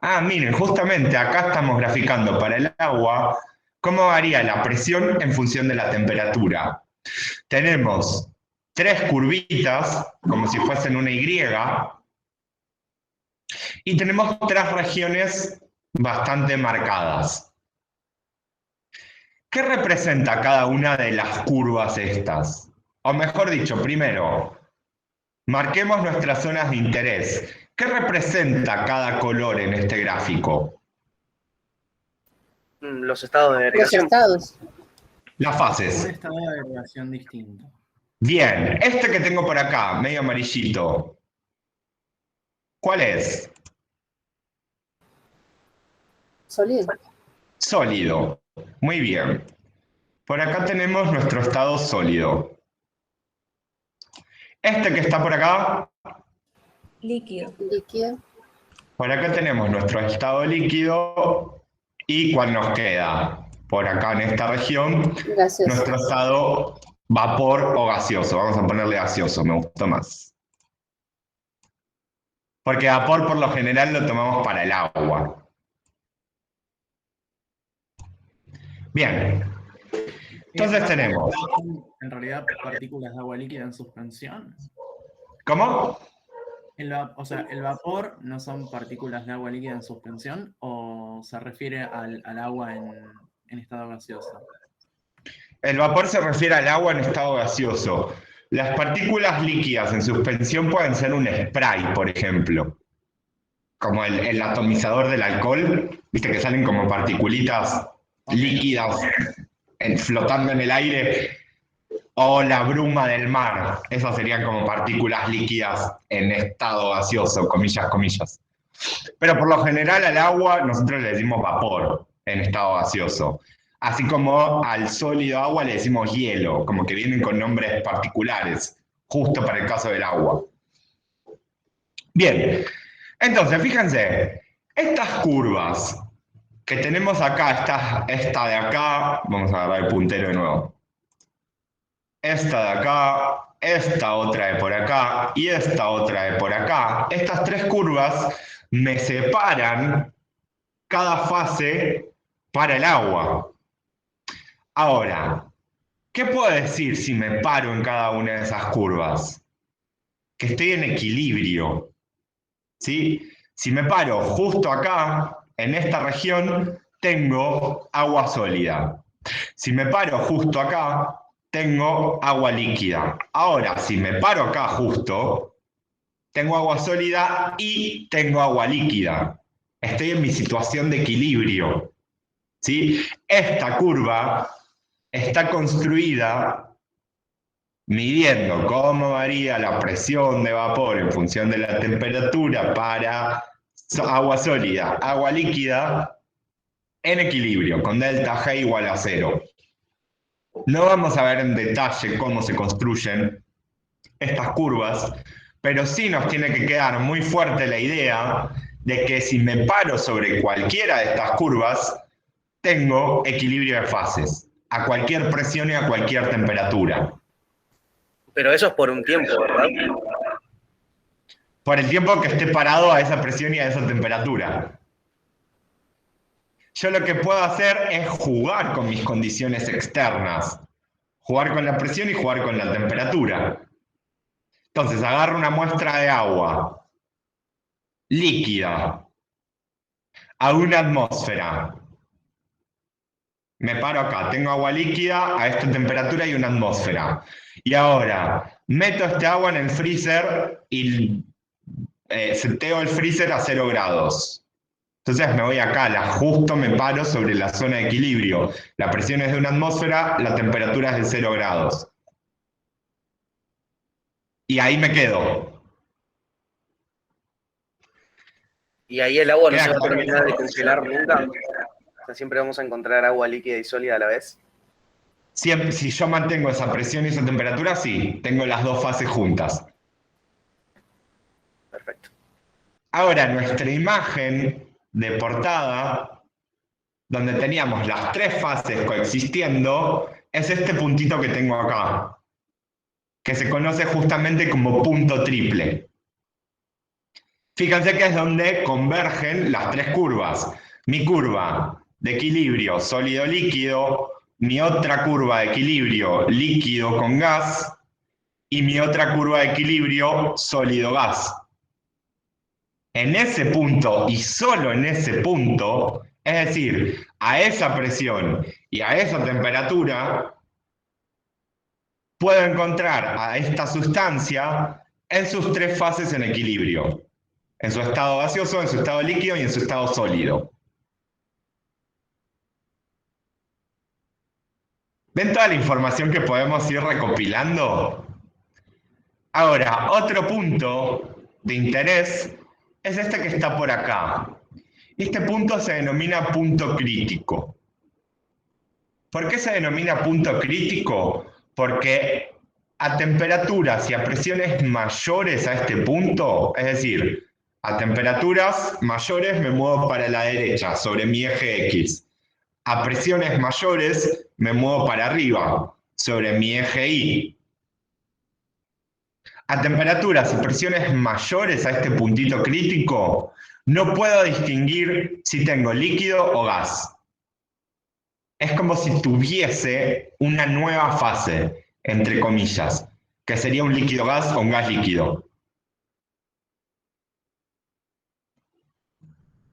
Ah, miren, justamente acá estamos graficando para el agua cómo varía la presión en función de la temperatura. Tenemos tres curvitas, como si fuesen una Y, y tenemos tres regiones bastante marcadas. ¿Qué representa cada una de las curvas estas? O mejor dicho, primero, marquemos nuestras zonas de interés. ¿Qué representa cada color en este gráfico? Los estados de Los agregación. estados. Las Un fases. estado de agregación distinto. Bien, este que tengo por acá, medio amarillito, ¿cuál es? Sólido. Sólido. Muy bien. Por acá tenemos nuestro estado sólido. Este que está por acá, Líquido. Líquido. por acá tenemos nuestro estado líquido y ¿cuál nos queda? Por acá en esta región, Gaseoso. nuestro estado vapor o gaseoso. Vamos a ponerle gaseoso, me gustó más. Porque vapor por lo general lo tomamos para el agua. Bien. Entonces tenemos. En realidad, partículas de agua líquida en suspensión. ¿Cómo? O sea, ¿el vapor no son partículas de agua líquida en suspensión o se refiere al agua en estado gaseoso? El vapor se refiere al agua en estado gaseoso. Las partículas líquidas en suspensión pueden ser un spray, por ejemplo. Como el atomizador del alcohol, viste que salen como particulitas líquidas flotando en el aire. O la bruma del mar. Esas serían como partículas líquidas en estado gaseoso, comillas, comillas. Pero por lo general al agua nosotros le decimos vapor en estado gaseoso. Así como al sólido agua le decimos hielo, como que vienen con nombres particulares, justo para el caso del agua. Bien, entonces fíjense, estas curvas que tenemos acá, esta de acá, vamos a agarrar el puntero de nuevo. Esta de acá, esta otra de por acá y esta otra de por acá. Estas tres curvas me separan cada fase para el agua. Ahora, ¿qué puedo decir si me paro en cada una de esas curvas? Que estoy en equilibrio. ¿Sí? Si me paro justo acá, en esta región, tengo agua sólida. Si me paro justo acá, tengo agua líquida. Ahora, si me paro acá justo, tengo agua sólida y tengo agua líquida. Estoy en mi situación de equilibrio. ¿Sí? Esta curva está construida midiendo cómo varía la presión de vapor en función de la temperatura para agua sólida, agua líquida, en equilibrio, con delta G igual a 0. No vamos a ver en detalle cómo se construyen estas curvas, pero sí nos tiene que quedar muy fuerte la idea de que si me paro sobre cualquiera de estas curvas, tengo equilibrio de fases, a cualquier presión y a cualquier temperatura. Pero eso es por un tiempo, ¿verdad? Por el tiempo que esté parado a esa presión y a esa temperatura. Yo lo que puedo hacer es jugar con mis condiciones externas. Jugar con la presión y jugar con la temperatura. Entonces agarro una muestra de agua líquida a una atmósfera. Me paro acá, tengo agua líquida a esta temperatura y una atmósfera. Y ahora meto este agua en el freezer y seteo el freezer a 0 grados. Entonces me voy acá, la ajusto, me paro sobre la zona de equilibrio. La presión es de una atmósfera, la temperatura es de 0 grados. Y ahí me quedo. Y ahí el agua no Queda se va a claro. terminar de congelar nunca. O sea, siempre vamos a encontrar agua líquida y sólida a la vez. Siempre, si yo mantengo esa presión y esa temperatura, sí, tengo las dos fases juntas. Perfecto. Ahora, nuestra imagen de portada, donde teníamos las tres fases coexistiendo, es este puntito que tengo acá, que se conoce justamente como punto triple. Fíjense que es donde convergen las tres curvas. Mi curva de equilibrio sólido-líquido, mi otra curva de equilibrio líquido con gas y mi otra curva de equilibrio sólido-gas. En ese punto y solo en ese punto, es decir, a esa presión y a esa temperatura, puedo encontrar a esta sustancia en sus tres fases en equilibrio. En su estado gaseoso, en su estado líquido y en su estado sólido. ¿Ven toda la información que podemos ir recopilando? Ahora, otro punto de interés es este que está por acá. Este punto se denomina punto crítico. ¿Por qué se denomina punto crítico? Porque a temperaturas y a presiones mayores a este punto, es decir, a temperaturas mayores me muevo para la derecha, sobre mi eje X. A presiones mayores me muevo para arriba, sobre mi eje Y. A temperaturas y presiones mayores a este puntito crítico, no puedo distinguir si tengo líquido o gas. Es como si tuviese una nueva fase, entre comillas, que sería un líquido gas o un gas líquido.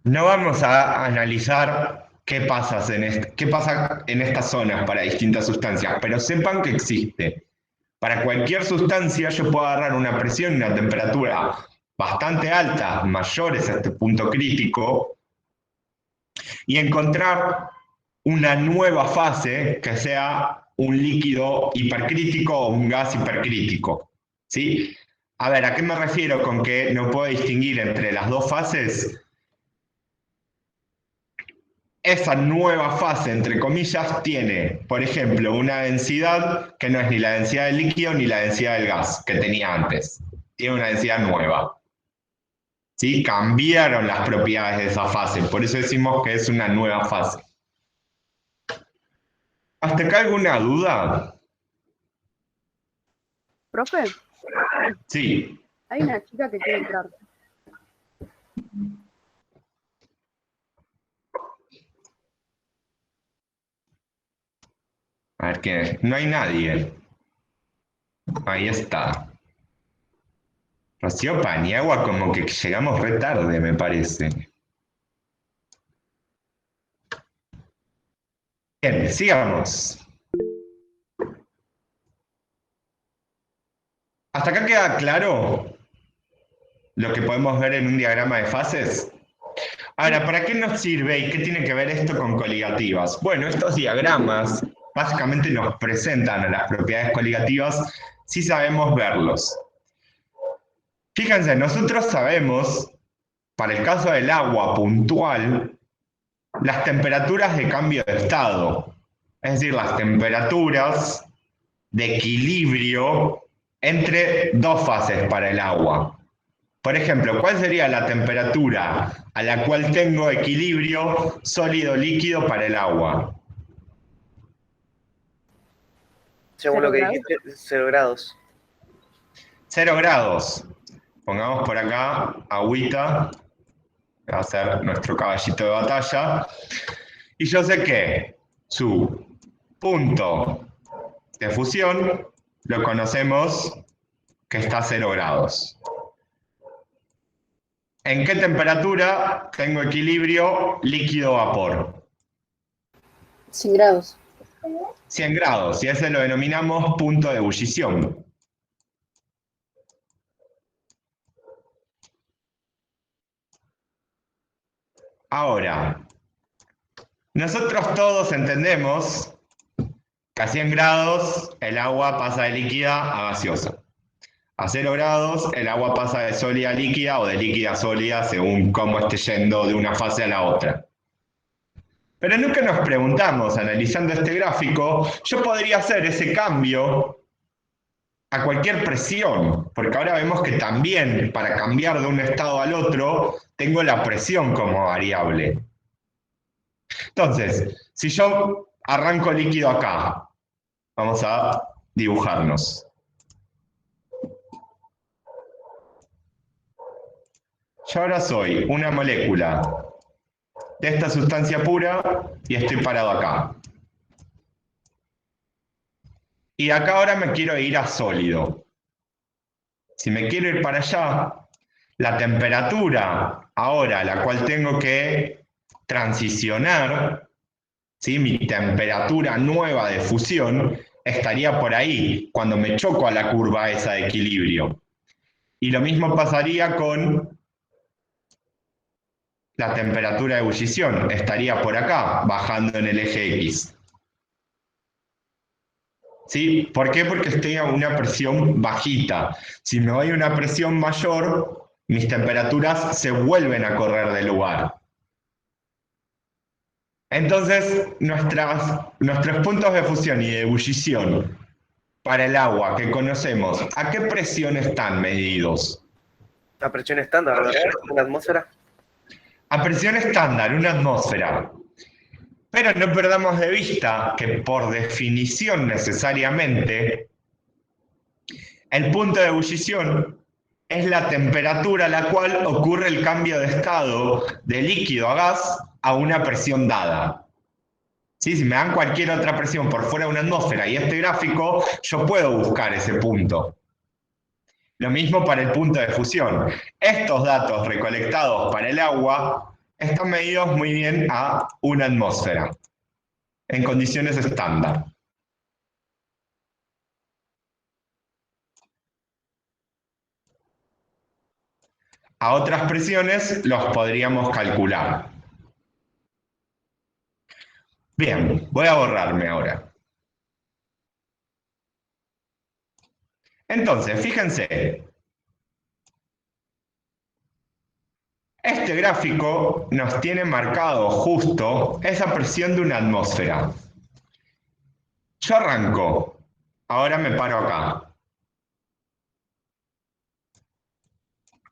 No vamos a analizar qué pasa en estas zonas para distintas sustancias, pero sepan que existe. Para cualquier sustancia yo puedo agarrar una presión y una temperatura bastante altas, mayores a este punto crítico, y encontrar una nueva fase que sea un líquido hipercrítico o un gas hipercrítico. ¿Sí? A ver, ¿a qué me refiero con que no puedo distinguir entre las dos fases? Esa nueva fase, entre comillas, tiene, por ejemplo, una densidad que no es ni la densidad del líquido ni la densidad del gas que tenía antes. Tiene una densidad nueva. ¿Sí? Cambiaron las propiedades de esa fase, por eso decimos que es una nueva fase. ¿Hasta acá alguna duda? Profe, Sí. hay una chica que quiere entrar. A ver quién es. No hay nadie. Ahí está. Rocío Paniagua, como que llegamos re tarde, me parece. Bien, sigamos. ¿Hasta acá queda claro lo que podemos ver en un diagrama de fases? Ahora, ¿para qué nos sirve y qué tiene que ver esto con coligativas? Bueno, estos diagramas básicamente nos presentan a las propiedades coligativas si sabemos verlos. Fíjense, nosotros sabemos, para el caso del agua puntual, las temperaturas de cambio de estado, es decir, las temperaturas de equilibrio entre dos fases para el agua. Por ejemplo, ¿cuál sería la temperatura a la cual tengo equilibrio sólido-líquido para el agua? Según lo que 0 dijiste, 0 grados. 0 grados. Pongamos por acá agüita, que va a ser nuestro caballito de batalla. Y yo sé que su punto de fusión lo conocemos que está a 0 grados. ¿En qué temperatura tengo equilibrio líquido-vapor? 100 grados. 100 grados, y ese lo denominamos punto de ebullición. Ahora, nosotros todos entendemos que a 100 grados el agua pasa de líquida a gaseosa. A 0 grados el agua pasa de sólida a líquida o de líquida a sólida según cómo esté yendo de una fase a la otra. Pero nunca nos preguntamos, analizando este gráfico, yo podría hacer ese cambio a cualquier presión, porque ahora vemos que también para cambiar de un estado al otro tengo la presión como variable. Entonces, si yo arranco líquido acá, vamos a dibujarnos. Yo ahora soy una molécula de esta sustancia pura y estoy parado acá. Y de acá ahora me quiero ir a sólido. Si me quiero ir para allá, la temperatura ahora a la cual tengo que transicionar, ¿sí? Mi temperatura nueva de fusión estaría por ahí, cuando me choco a la curva esa de equilibrio. Y lo mismo pasaría con la temperatura de ebullición, estaría por acá, bajando en el eje X. ¿Sí? ¿Por qué? Porque estoy a una presión bajita. Si me voy a una presión mayor, mis temperaturas se vuelven a correr de lugar. Entonces, nuestros puntos de fusión y de ebullición para el agua que conocemos, ¿a qué presión están medidos? La presión estándar, ¿verdad? ¿Una atmósfera? A presión estándar, una atmósfera. Pero no perdamos de vista que por definición necesariamente el punto de ebullición es la temperatura a la cual ocurre el cambio de estado de líquido a gas a una presión dada. ¿Sí? Si me dan cualquier otra presión por fuera de una atmósfera y este gráfico, yo puedo buscar ese punto. Lo mismo para el punto de fusión. Estos datos recolectados para el agua están medidos muy bien a una atmósfera, en condiciones estándar. A otras presiones los podríamos calcular. Bien, voy a borrarme ahora. Entonces, fíjense. Este gráfico nos tiene marcado justo esa presión de una atmósfera. Yo arranco. Ahora me paro acá.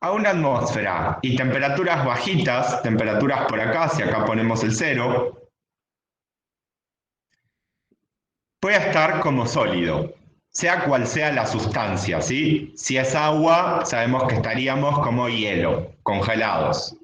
A una atmósfera y temperaturas bajitas, temperaturas por acá, si acá ponemos el 0, voy a estar como sólido, sea cual sea la sustancia, ¿sí? Si es agua, sabemos que estaríamos como hielo, congelados.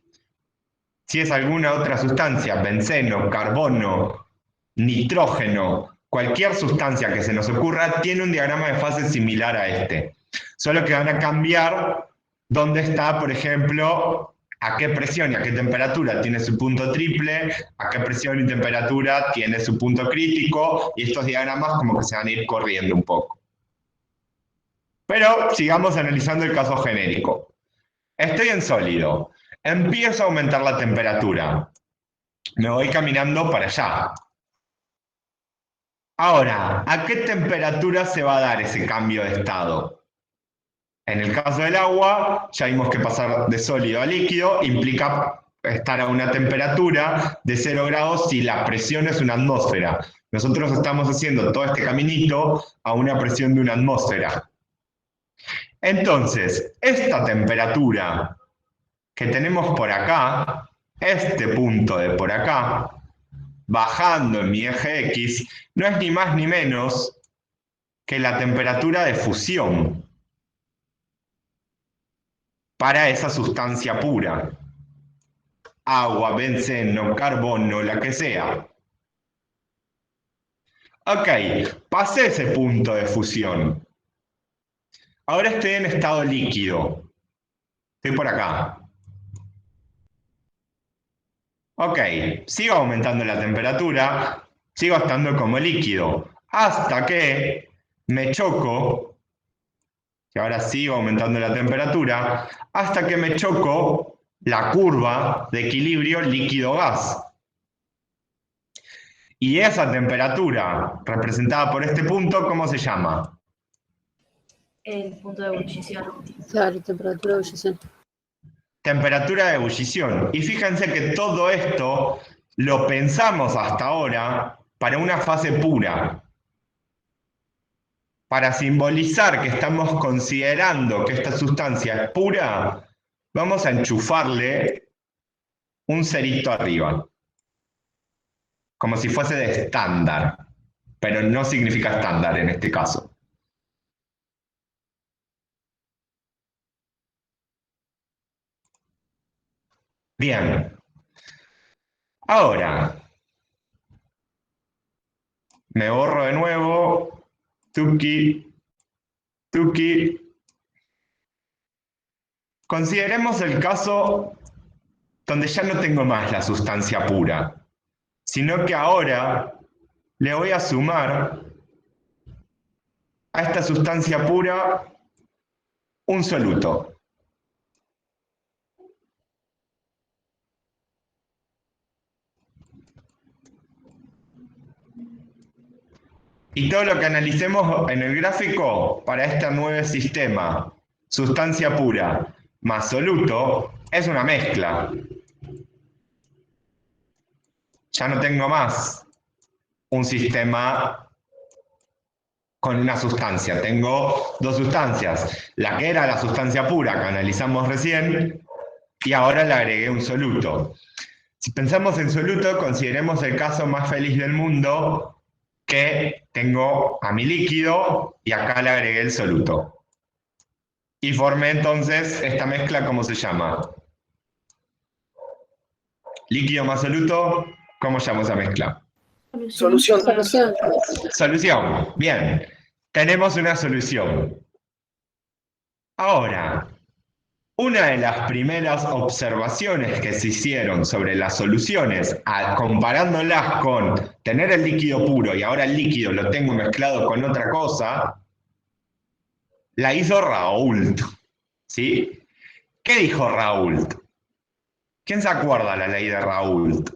Si es alguna otra sustancia, benceno, carbono, nitrógeno, cualquier sustancia que se nos ocurra, tiene un diagrama de fase similar a este. Solo que van a cambiar dónde está, por ejemplo, a qué presión y a qué temperatura tiene su punto triple, a qué presión y temperatura tiene su punto crítico, y estos diagramas como que se van a ir corriendo un poco. Pero sigamos analizando el caso genérico. Estoy en sólido, empiezo a aumentar la temperatura, me voy caminando para allá. Ahora, ¿a qué temperatura se va a dar ese cambio de estado? En el caso del agua, ya vimos que pasar de sólido a líquido implica estar a una temperatura de 0 grados si la presión es una atmósfera. Nosotros estamos haciendo todo este caminito a una presión de una atmósfera. Entonces, esta temperatura que tenemos por acá, este punto de por acá, bajando en mi eje X, no es ni más ni menos que la temperatura de fusión para esa sustancia pura. Agua, benceno, carbono, la que sea. Ok, pasé ese punto de fusión. Ahora estoy en estado líquido. Estoy por acá. Ok, sigo aumentando la temperatura, sigo estando como líquido, hasta que me choco, y ahora sigo aumentando la temperatura, hasta que me choco la curva de equilibrio líquido-gas. Y esa temperatura, representada por este punto, ¿cómo se llama? El punto de ebullición. Claro, temperatura de ebullición. Temperatura de ebullición. Y fíjense que todo esto lo pensamos hasta ahora para una fase pura. Para simbolizar que estamos considerando que esta sustancia es pura, vamos a enchufarle un cerito arriba. Como si fuese de estándar, pero no significa estándar en este caso. Bien. Ahora, me borro de nuevo. Tuki, tuki. Consideremos el caso donde ya no tengo más la sustancia pura, sino que ahora le voy a sumar a esta sustancia pura un soluto. Y todo lo que analicemos en el gráfico para este nuevo sistema, sustancia pura más soluto, es una mezcla. Ya no tengo más un sistema con una sustancia. Tengo dos sustancias. La que era la sustancia pura que analizamos recién, y ahora le agregué un soluto. Si pensamos en soluto, consideremos el caso más feliz del mundo, que tengo a mi líquido y acá le agregué el soluto. Y formé entonces esta mezcla, ¿cómo se llama? Líquido más soluto, ¿cómo llamo esa mezcla? Solución. Solución. Solución. Bien. Tenemos una solución. Ahora, una de las primeras observaciones que se hicieron sobre las soluciones, comparándolas con tener el líquido puro y ahora el líquido lo tengo mezclado con otra cosa, la hizo Raoult. ¿Sí? ¿Qué dijo Raoult? ¿Quién se acuerda de la ley de Raoult?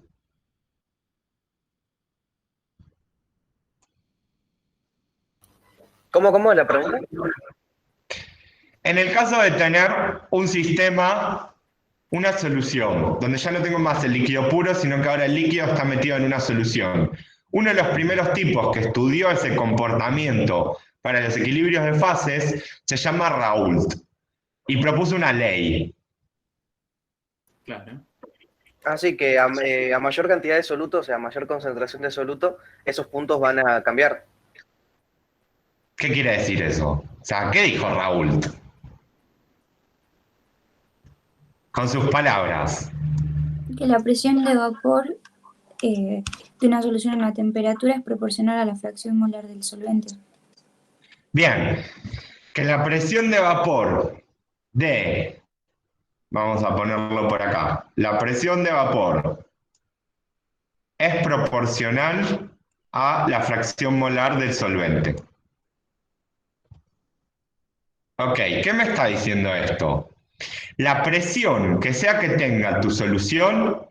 ¿Cómo es la pregunta? En el caso de tener un sistema, una solución, donde ya no tengo más el líquido puro, sino que ahora el líquido está metido en una solución. Uno de los primeros tipos que estudió ese comportamiento para los equilibrios de fases se llama Raoult y propuso una ley. Claro. Así que a mayor cantidad de soluto, o sea, a mayor concentración de soluto, esos puntos van a cambiar. ¿Qué quiere decir eso? O sea, ¿qué dijo Raoult? Con sus palabras. Que la presión de vapor de una solución a una temperatura es proporcional a la fracción molar del solvente. Bien, que la presión de vapor de, vamos a ponerlo por acá, la presión de vapor es proporcional a la fracción molar del solvente. Ok, ¿qué me está diciendo esto? La presión que sea que tenga tu solución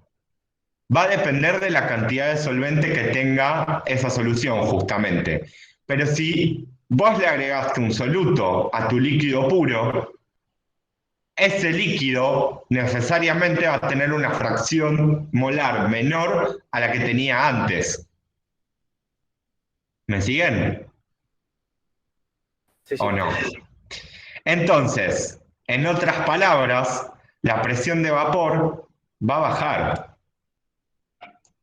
va a depender de la cantidad de solvente que tenga esa solución, justamente. Pero si vos le agregaste un soluto a tu líquido puro, ese líquido necesariamente va a tener una fracción molar menor a la que tenía antes. ¿Me siguen? Sí, sí. ¿O no? Entonces, en otras palabras, la presión de vapor va a bajar.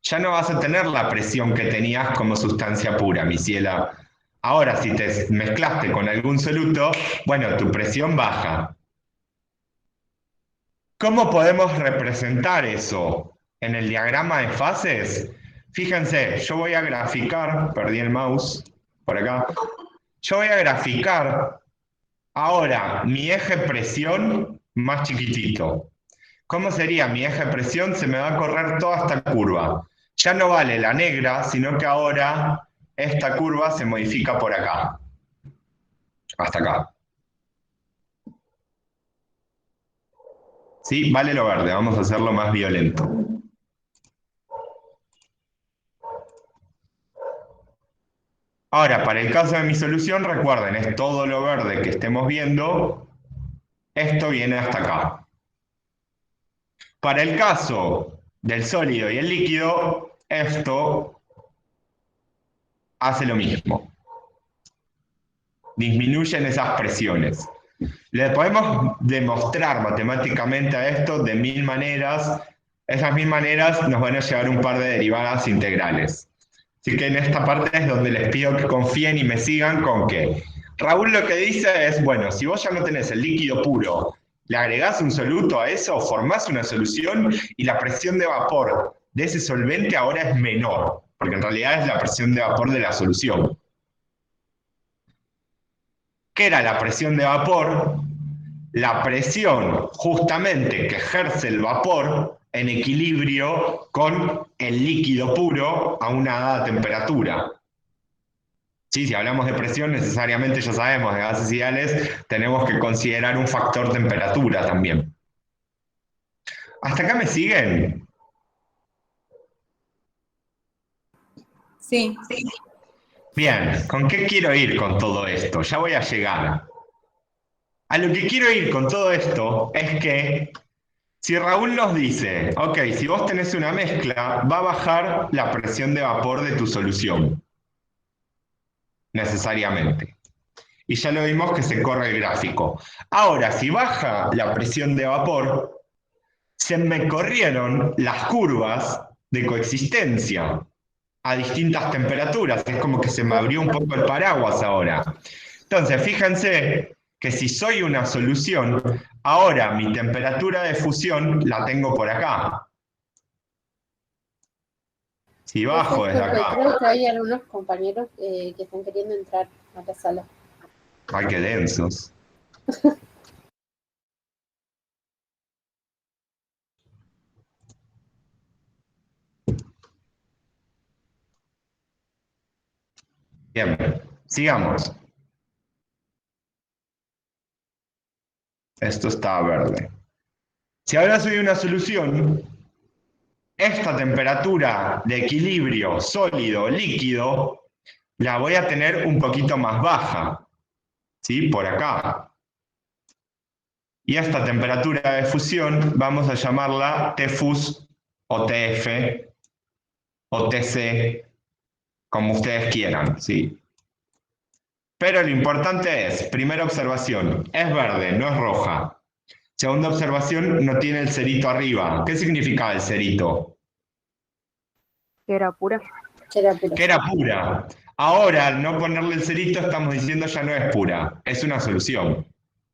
Ya no vas a tener la presión que tenías como sustancia pura, mi ciela. Ahora, si te mezclaste con algún soluto, bueno, tu presión baja. ¿Cómo podemos representar eso en el diagrama de fases? Fíjense, yo voy a graficar, perdí el mouse, por acá. Yo voy a graficar ahora mi eje presión más chiquitito. ¿Cómo sería mi eje presión? Se me va a correr toda esta curva. Ya no vale la negra, sino que ahora esta curva se modifica por acá. Hasta acá. Sí, vale lo verde, vamos a hacerlo más violento. Ahora, para el caso de mi solución, recuerden, es todo lo verde que estemos viendo, esto viene hasta acá. Para el caso del sólido y el líquido, esto hace lo mismo. Disminuyen esas presiones. Le podemos demostrar matemáticamente a esto de 1000 maneras. Esas 1000 maneras nos van a llevar un par de derivadas integrales. Así que en esta parte es donde les pido que confíen y me sigan con que Raúl lo que dice es, bueno, si vos ya no tenés el líquido puro Le agregás un soluto a eso, formás una solución y la presión de vapor de ese solvente ahora es menor, porque en realidad es la presión de vapor de la solución. ¿Qué era la presión de vapor? La presión justamente que ejerce el vapor en equilibrio con el líquido puro a una dada temperatura. Sí, si hablamos de presión, necesariamente ya sabemos, de gases ideales, tenemos que considerar un factor temperatura también. ¿Hasta acá me siguen? Sí. Bien, ¿con qué quiero ir con todo esto? Ya voy a llegar. A lo que quiero ir con todo esto es que si Raúl nos dice, ok, si vos tenés una mezcla, va a bajar la presión de vapor de tu solución. Necesariamente. Y ya lo vimos que se corre el gráfico. Ahora, si baja la presión de vapor, se me corrieron las curvas de coexistencia a distintas temperaturas. Es como que se me abrió un poco el paraguas ahora. Entonces, fíjense que si soy una solución, ahora mi temperatura de fusión la tengo por acá. Si bajo desde acá. Creo que hay algunos compañeros que están queriendo entrar a la sala. Ay, qué densos. Bien, sigamos. Esto está verde. Si ahora soy una solución, esta temperatura de equilibrio sólido-líquido la voy a tener un poquito más baja, ¿sí? Por acá. Y esta temperatura de fusión vamos a llamarla Tfus o TF o TC, como ustedes quieran, ¿sí? Pero lo importante es, primera observación, es verde, no es roja. Segunda observación, no tiene el cerito arriba. ¿Qué significa el cerito? Que era pura. Que era pura. Ahora, al no ponerle el cerito, estamos diciendo ya no es pura. Es una solución.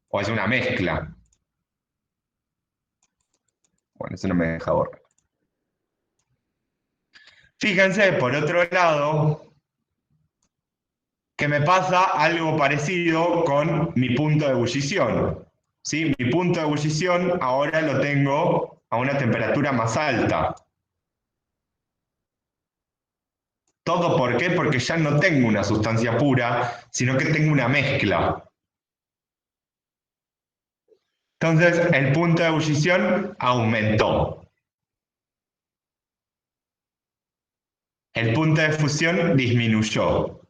O es una mezcla. Bueno, eso no me deja borrar. Fíjense, por otro lado, que me pasa algo parecido con mi punto de ebullición. ¿Sí? Mi punto de ebullición ahora lo tengo a una temperatura más alta. ¿Todo por qué? Porque ya no tengo una sustancia pura, sino que tengo una mezcla. Entonces, el punto de ebullición aumentó. El punto de fusión disminuyó.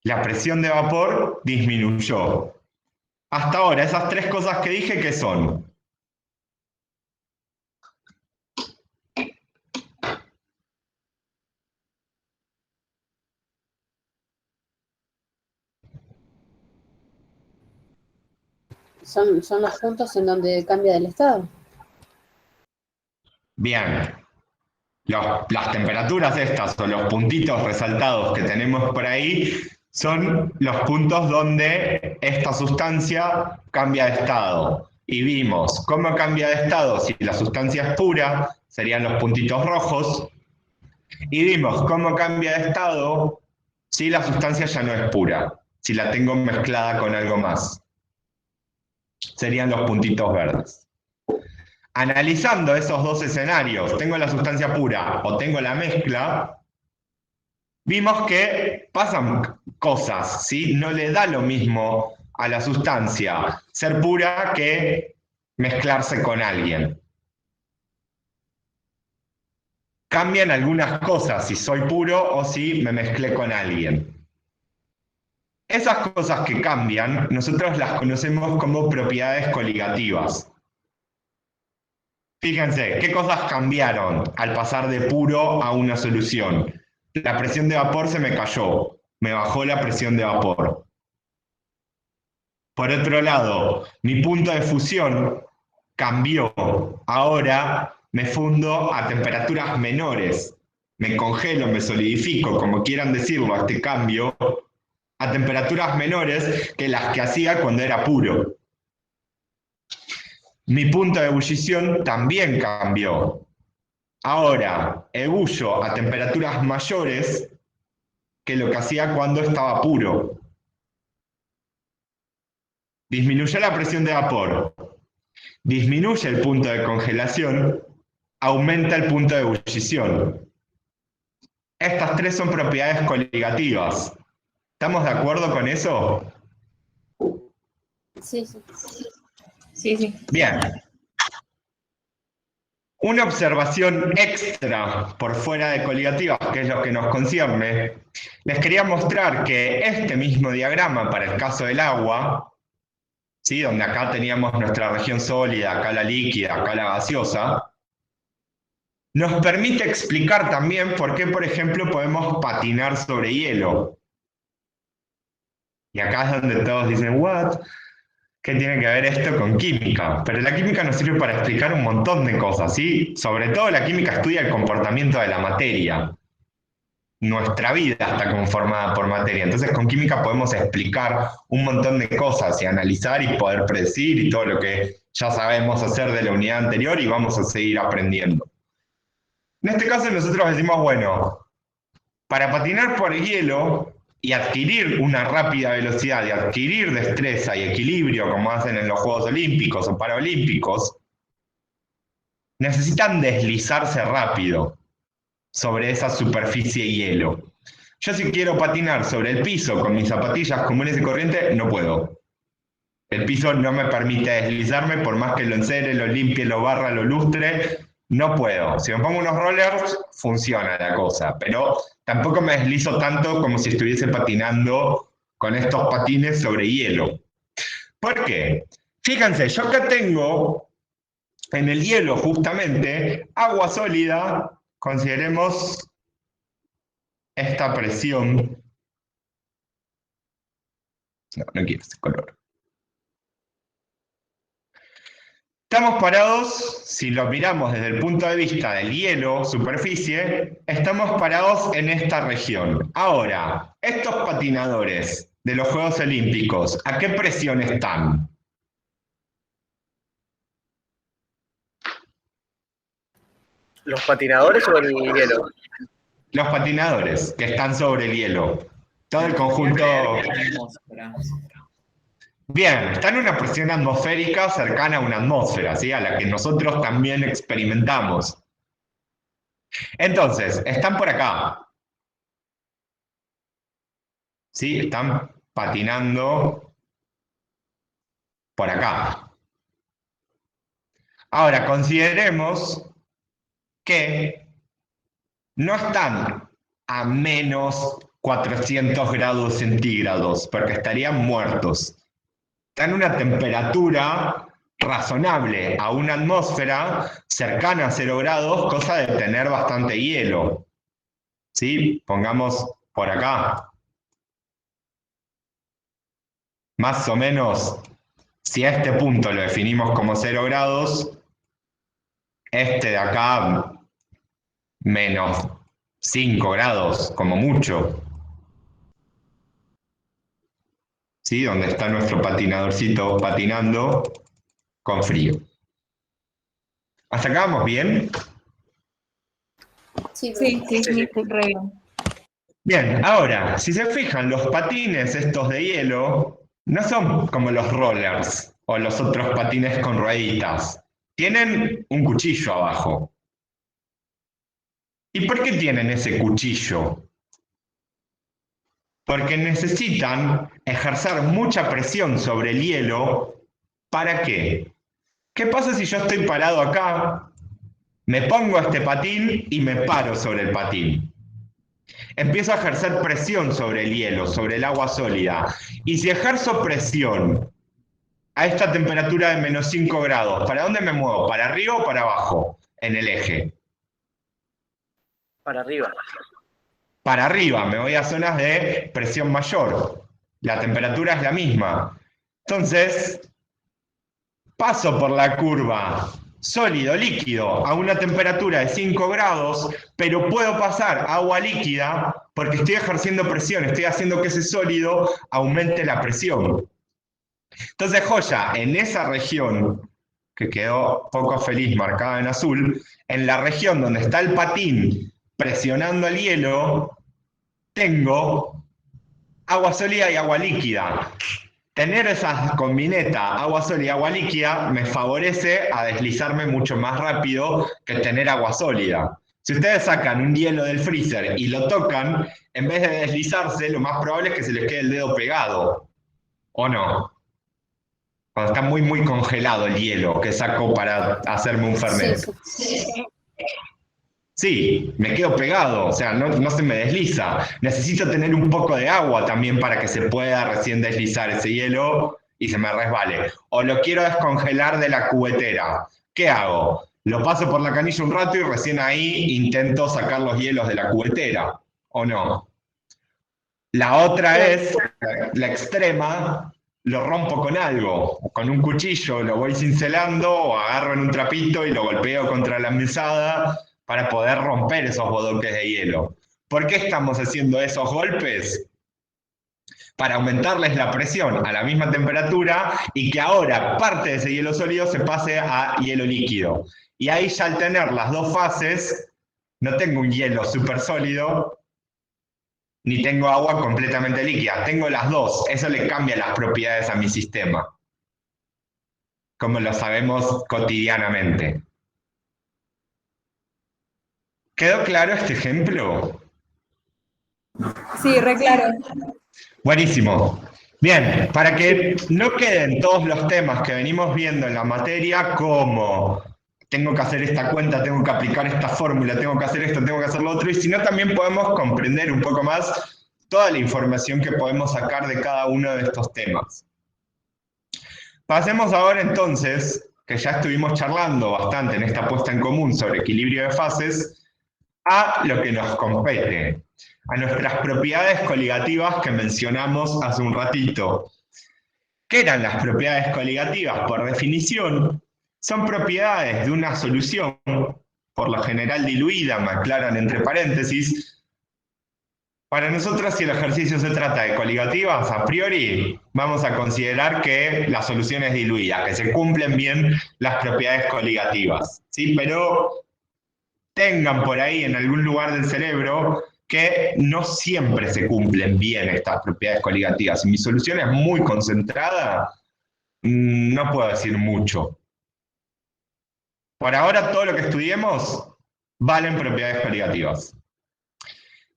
La presión de vapor disminuyó. Hasta ahora, esas tres cosas que dije, ¿qué son? Son los puntos en donde cambia el estado. Bien. Las temperaturas estas o los puntitos resaltados que tenemos por ahí son los puntos donde esta sustancia cambia de estado. Y vimos cómo cambia de estado si la sustancia es pura, serían los puntitos rojos. Y vimos cómo cambia de estado si la sustancia ya no es pura, si la tengo mezclada con algo más. Serían los puntitos verdes. Analizando esos dos escenarios, tengo la sustancia pura o tengo la mezcla, vimos que pasan cosas, ¿sí? No le da lo mismo a la sustancia ser pura que mezclarse con alguien. Cambian algunas cosas si soy puro o si me mezclé con alguien. Esas cosas que cambian, nosotros las conocemos como propiedades coligativas. Fíjense, ¿qué cosas cambiaron al pasar de puro a una solución? La presión de vapor se me cayó, me bajó la presión de vapor. Por otro lado, mi punto de fusión cambió. Ahora me fundo a temperaturas menores. Me congelo, me solidifico, como quieran decirlo, a este cambio, a temperaturas menores que las que hacía cuando era puro. mi punto de ebullición también cambió. Ahora, ebullo a temperaturas mayores que lo que hacía cuando estaba puro. Disminuyó la presión de vapor, disminuye el punto de congelación, aumenta el punto de ebullición. Estas tres son propiedades coligativas. ¿Estamos de acuerdo con eso? Sí, sí. Sí, sí. Bien. Una observación extra por fuera de coligativas, que es lo que nos concierne, les quería mostrar que este mismo diagrama para el caso del agua, ¿sí? Donde acá teníamos nuestra región sólida, acá la líquida, acá la gaseosa, nos permite explicar también por qué, por ejemplo, podemos patinar sobre hielo. Y acá es donde todos dicen, ¿what? ¿Qué tiene que ver esto con química? Pero la química nos sirve para explicar un montón de cosas, ¿sí? Sobre todo la química estudia el comportamiento de la materia. Nuestra vida está conformada por materia. Entonces con química podemos explicar un montón de cosas y analizar y poder predecir y todo lo que ya sabemos hacer de la unidad anterior y vamos a seguir aprendiendo. En este caso nosotros decimos, bueno, para patinar por el hielo y adquirir una rápida velocidad y adquirir destreza y equilibrio como hacen en los Juegos Olímpicos o Paralímpicos, necesitan deslizarse rápido sobre esa superficie de hielo. Yo si quiero patinar sobre el piso con mis zapatillas comunes y corrientes, no puedo. El piso no me permite deslizarme, por más que lo encere, lo limpie, lo barra, lo lustre, no puedo. Si me pongo unos rollers, funciona la cosa, pero tampoco me deslizo tanto como si estuviese patinando con estos patines sobre hielo. ¿Por qué? Fíjense, yo acá tengo en el hielo justamente agua sólida. Consideremos esta presión. No quiero ese color. Estamos parados, si lo miramos desde el punto de vista del hielo, superficie, estamos parados en esta región. Ahora, estos patinadores de los Juegos Olímpicos, ¿a qué presión están? ¿Los patinadores o el hielo? Los patinadores que están sobre el hielo. Todo el conjunto. Bien, está en una presión atmosférica cercana a una atmósfera, ¿sí? A la que nosotros también experimentamos. Entonces, están por acá. ¿Sí? Están patinando por acá. Ahora, consideremos que no están a menos 400 grados centígrados, porque estarían muertos. Están en una temperatura razonable a una atmósfera cercana a 0 grados, cosa de tener bastante hielo. ¿Sí? Pongamos por acá. Más o menos, si a este punto lo definimos como 0 grados, este de acá, menos 5 grados, como mucho. ¿Sí? Donde está nuestro patinadorcito patinando con frío. ¿Hasta acá vamos bien? Sí, Sí, re bien. Bien, ahora, si se fijan, los patines estos de hielo no son como los rollers o los otros patines con rueditas. Tienen un cuchillo abajo. ¿Y por qué tienen ese cuchillo? Porque necesitan ejercer mucha presión sobre el hielo. ¿Para qué? ¿Qué pasa si yo estoy parado acá, me pongo este patín y me paro sobre el patín? Empiezo a ejercer presión sobre el hielo, sobre el agua sólida. Y si ejerzo presión a esta temperatura de menos 5 grados, ¿para dónde me muevo? ¿Para arriba o para abajo en el eje? Para arriba. Para arriba, me voy a zonas de presión mayor. La temperatura es la misma. Entonces, paso por la curva sólido-líquido a una temperatura de 5 grados, pero puedo pasar agua líquida porque estoy ejerciendo presión, estoy haciendo que ese sólido aumente la presión. Entonces, joya, en esa región que quedó poco feliz marcada en azul, en la región donde está el patín presionando el hielo, tengo agua sólida y agua líquida. Tener esa combineta agua sólida y agua líquida me favorece a deslizarme mucho más rápido que tener agua sólida. Si ustedes sacan un hielo del freezer y lo tocan, en vez de deslizarse, lo más probable es que se les quede el dedo pegado. ¿O no? Cuando está muy, muy congelado el hielo que saco para hacerme un fernet. Sí, me quedo pegado, o sea, no se me desliza. Necesito tener un poco de agua también para que se pueda recién deslizar ese hielo y se me resbale. O lo quiero descongelar de la cubetera. ¿Qué hago? Lo paso por la canilla un rato y recién ahí intento sacar los hielos de la cubetera. ¿O no? La otra es, la extrema, lo rompo con algo. Con un cuchillo lo voy cincelando o agarro en un trapito y lo golpeo contra la mesada para poder romper esos bodoques de hielo. ¿Por qué estamos haciendo esos golpes? Para aumentarles la presión a la misma temperatura y que ahora parte de ese hielo sólido se pase a hielo líquido. Y ahí ya al tener las dos fases, no tengo un hielo súper sólido, ni tengo agua completamente líquida. Tengo las dos. Eso le cambia las propiedades a mi sistema, como lo sabemos cotidianamente. ¿Quedó claro este ejemplo? Sí, re claro. Buenísimo. Bien, para que no queden todos los temas que venimos viendo en la materia como tengo que hacer esta cuenta, tengo que aplicar esta fórmula, tengo que hacer esto, tengo que hacer lo otro, y si no también podemos comprender un poco más toda la información que podemos sacar de cada uno de estos temas. Pasemos ahora entonces, que ya estuvimos charlando bastante en esta puesta en común sobre equilibrio de fases, a lo que nos compete, a nuestras propiedades coligativas que mencionamos hace un ratito. ¿Qué eran las propiedades coligativas? Por definición, son propiedades de una solución, por lo general diluida, me aclaran entre paréntesis. Para nosotros, si el ejercicio se trata de coligativas, a priori vamos a considerar que la solución es diluida, que se cumplen bien las propiedades coligativas, ¿sí? Pero tengan por ahí en algún lugar del cerebro que no siempre se cumplen bien estas propiedades coligativas. Si mi solución es muy concentrada, no puedo decir mucho. Por ahora, todo lo que estudiemos valen propiedades coligativas.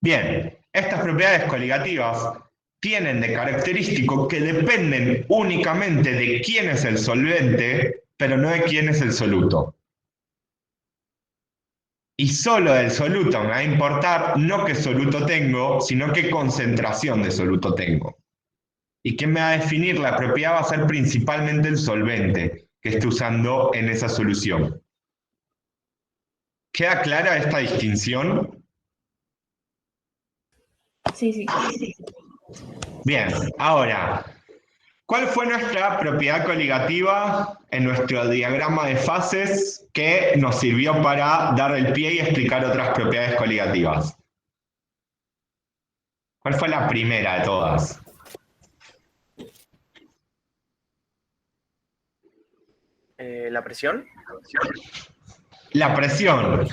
Bien, estas propiedades coligativas tienen de característico que dependen únicamente de quién es el solvente, pero no de quién es el soluto. Y solo del soluto me va a importar no qué soluto tengo, sino qué concentración de soluto tengo. Y quien me va a definir la propiedad va a ser principalmente el solvente que esté usando en esa solución. ¿Queda clara esta distinción? Sí, sí. Bien, ahora, ¿cuál fue nuestra propiedad coligativa en nuestro diagrama de fases que nos sirvió para dar el pie y explicar otras propiedades coligativas? ¿Cuál fue la primera de todas? ¿La presión? La presión.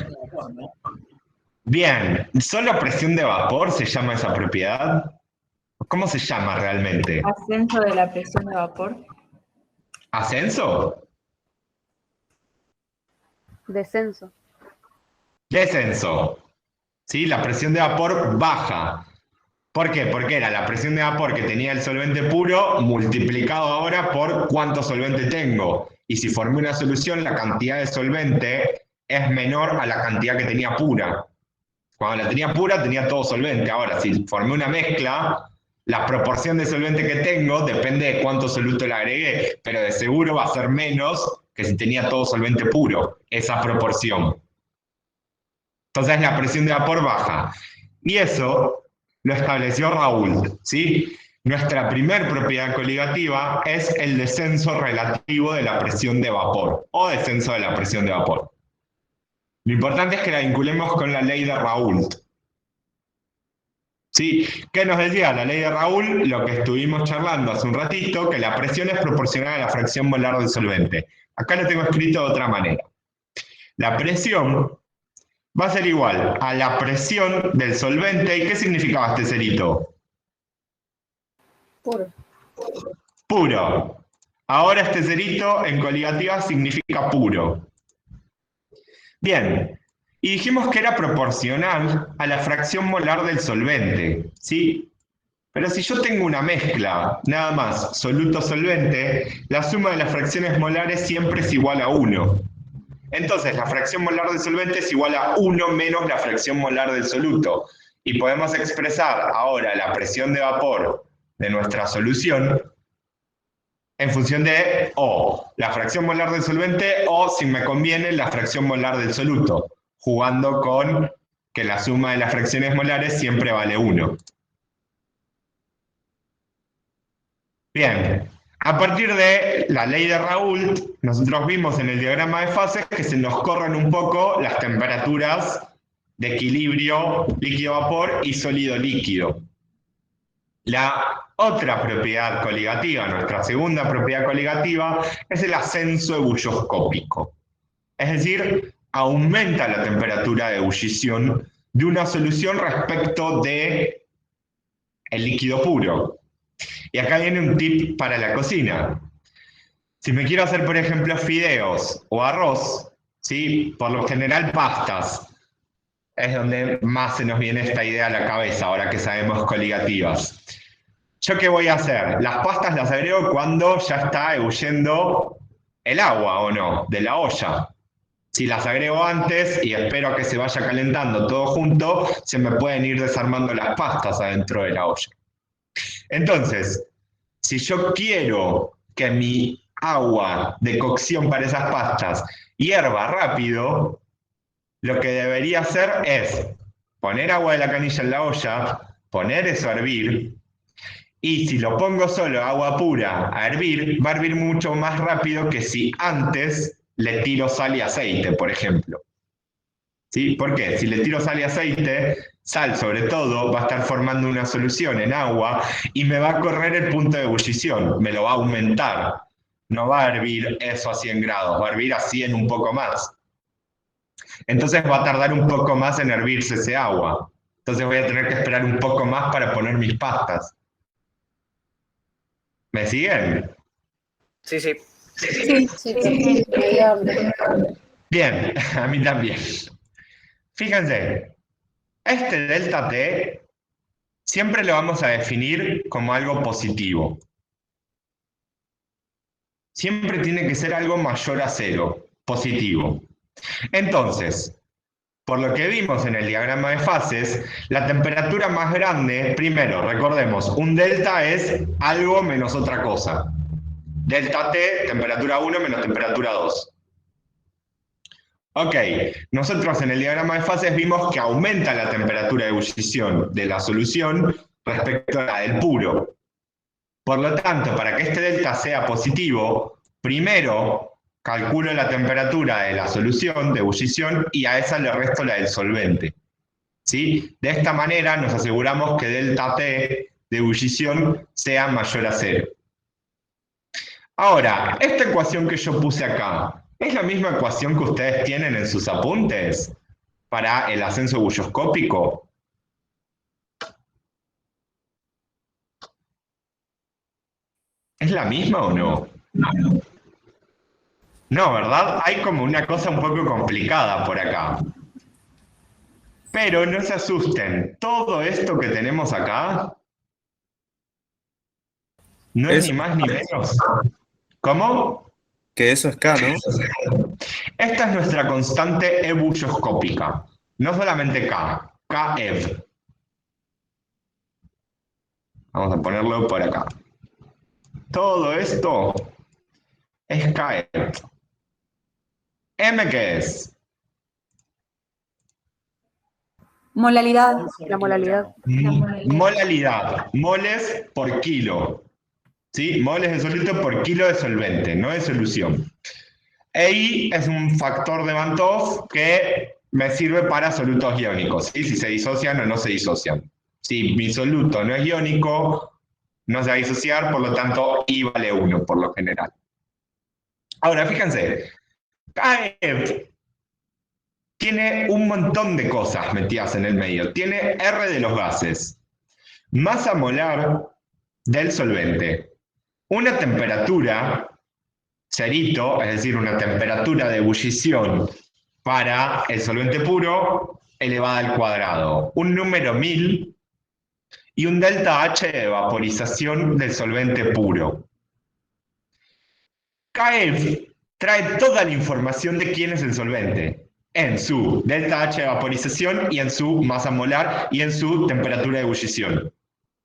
Bien, ¿solo presión de vapor se llama esa propiedad? ¿Cómo se llama realmente? Ascenso de la presión de vapor. ¿Ascenso? Descenso. Descenso. ¿Sí? La presión de vapor baja. ¿Por qué? Porque era la presión de vapor que tenía el solvente puro multiplicado ahora por cuánto solvente tengo. Y si formé una solución, la cantidad de solvente es menor a la cantidad que tenía pura. Cuando la tenía pura, tenía todo solvente. Ahora, si formé una mezcla, la proporción de solvente que tengo depende de cuánto soluto le agregué, pero de seguro va a ser menos que si tenía todo solvente puro, esa proporción. Entonces la presión de vapor baja. Y eso lo estableció Raoult, ¿sí? Nuestra primer propiedad coligativa es el descenso relativo de la presión de vapor, o descenso de la presión de vapor. Lo importante es que la vinculemos con la ley de Raoult. ¿Sí? ¿Qué nos decía la ley de Raoult? Lo que estuvimos charlando hace un ratito, que la presión es proporcional a la fracción molar del solvente. Acá lo tengo escrito de otra manera. La presión va a ser igual a la presión del solvente. ¿Y qué significaba este cerito? Puro. Puro. Ahora este cerito en coligativa significa puro. Bien, y dijimos que era proporcional a la fracción molar del solvente, ¿sí? Pero si yo tengo una mezcla, nada más, soluto-solvente, la suma de las fracciones molares siempre es igual a 1. Entonces, la fracción molar del solvente es igual a 1 menos la fracción molar del soluto. Y podemos expresar ahora la presión de vapor de nuestra solución en función de o la fracción molar del solvente o, si me conviene, la fracción molar del soluto, jugando con que la suma de las fracciones molares siempre vale 1. Bien, a partir de la ley de Raoult, nosotros vimos en el diagrama de fases que se nos corren un poco las temperaturas de equilibrio líquido-vapor y sólido-líquido. La otra propiedad coligativa, nuestra segunda propiedad coligativa, es el ascenso ebulloscópico. Es decir, aumenta la temperatura de ebullición de una solución respecto de el líquido puro. Y acá viene un tip para la cocina. Si me quiero hacer, por ejemplo, fideos o arroz, ¿sí? Por lo general pastas, es donde más se nos viene esta idea a la cabeza, ahora que sabemos coligativas. ¿Yo qué voy a hacer? Las pastas las agrego cuando ya está ebulliendo el agua, ¿o no? De la olla. Si las agrego antes y espero a que se vaya calentando todo junto, se me pueden ir desarmando las pastas adentro de la olla. Entonces, si yo quiero que mi agua de cocción para esas pastas hierva rápido, lo que debería hacer es poner agua de la canilla en la olla, poner eso a hervir, y si lo pongo solo agua pura a hervir, va a hervir mucho más rápido que si antes le tiro sal y aceite, por ejemplo. ¿Sí? ¿Por qué? Si le tiro sal y aceite, sal sobre todo, va a estar formando una solución en agua y me va a correr el punto de ebullición, me lo va a aumentar. No va a hervir eso a 100 grados, va a hervir a 100 un poco más. Entonces va a tardar un poco más en hervirse ese agua. Entonces voy a tener que esperar un poco más para poner mis pastas. ¿Me siguen? Sí, sí. Sí, Sí, perfecto. Me dio hambre. Bien, a mí también. Fíjense, este delta T siempre lo vamos a definir como algo positivo. Siempre tiene que ser algo mayor a 0, positivo. Entonces, por lo que vimos en el diagrama de fases, la temperatura más grande, primero, recordemos, un delta es algo menos otra cosa. Delta T, temperatura 1 menos temperatura 2. Ok, nosotros en el diagrama de fases vimos que aumenta la temperatura de ebullición de la solución respecto a la del puro. Por lo tanto, para que este delta sea positivo, primero calculo la temperatura de la solución de ebullición y a esa le resto la del solvente. ¿Sí? De esta manera nos aseguramos que delta T de ebullición sea mayor a 0. Ahora, esta ecuación que yo puse acá, ¿es la misma ecuación que ustedes tienen en sus apuntes para el ascenso ebulloscópico? ¿Es la misma o no? No, ¿verdad? Hay como una cosa un poco complicada por acá. Pero no se asusten, todo esto que tenemos acá no es ni más ni menos. ¿Cómo? Que eso es K, ¿no? Esta es nuestra constante ebulloscópica. No solamente K, Kev. Vamos a ponerlo por acá. Todo esto es Kev. ¿M qué es? Molalidad. La molalidad. Molalidad. Moles por kilo. ¿Sí? Moles de soluto por kilo de solvente, no de solución. EI es un factor de Van 't Hoff que me sirve para solutos iónicos, ¿sí? Si se disocian o no se disocian. Si mi soluto no es iónico, no se va a disociar, por lo tanto I vale 1 por lo general. Ahora, fíjense, KF tiene un montón de cosas metidas en el medio. Tiene R de los gases, masa molar del solvente, una temperatura, cerito, es decir, una temperatura de ebullición para el solvente puro elevada al cuadrado, un número 1000 y un delta H de vaporización del solvente puro. KF trae toda la información de quién es el solvente, en su delta H de vaporización y en su masa molar y en su temperatura de ebullición.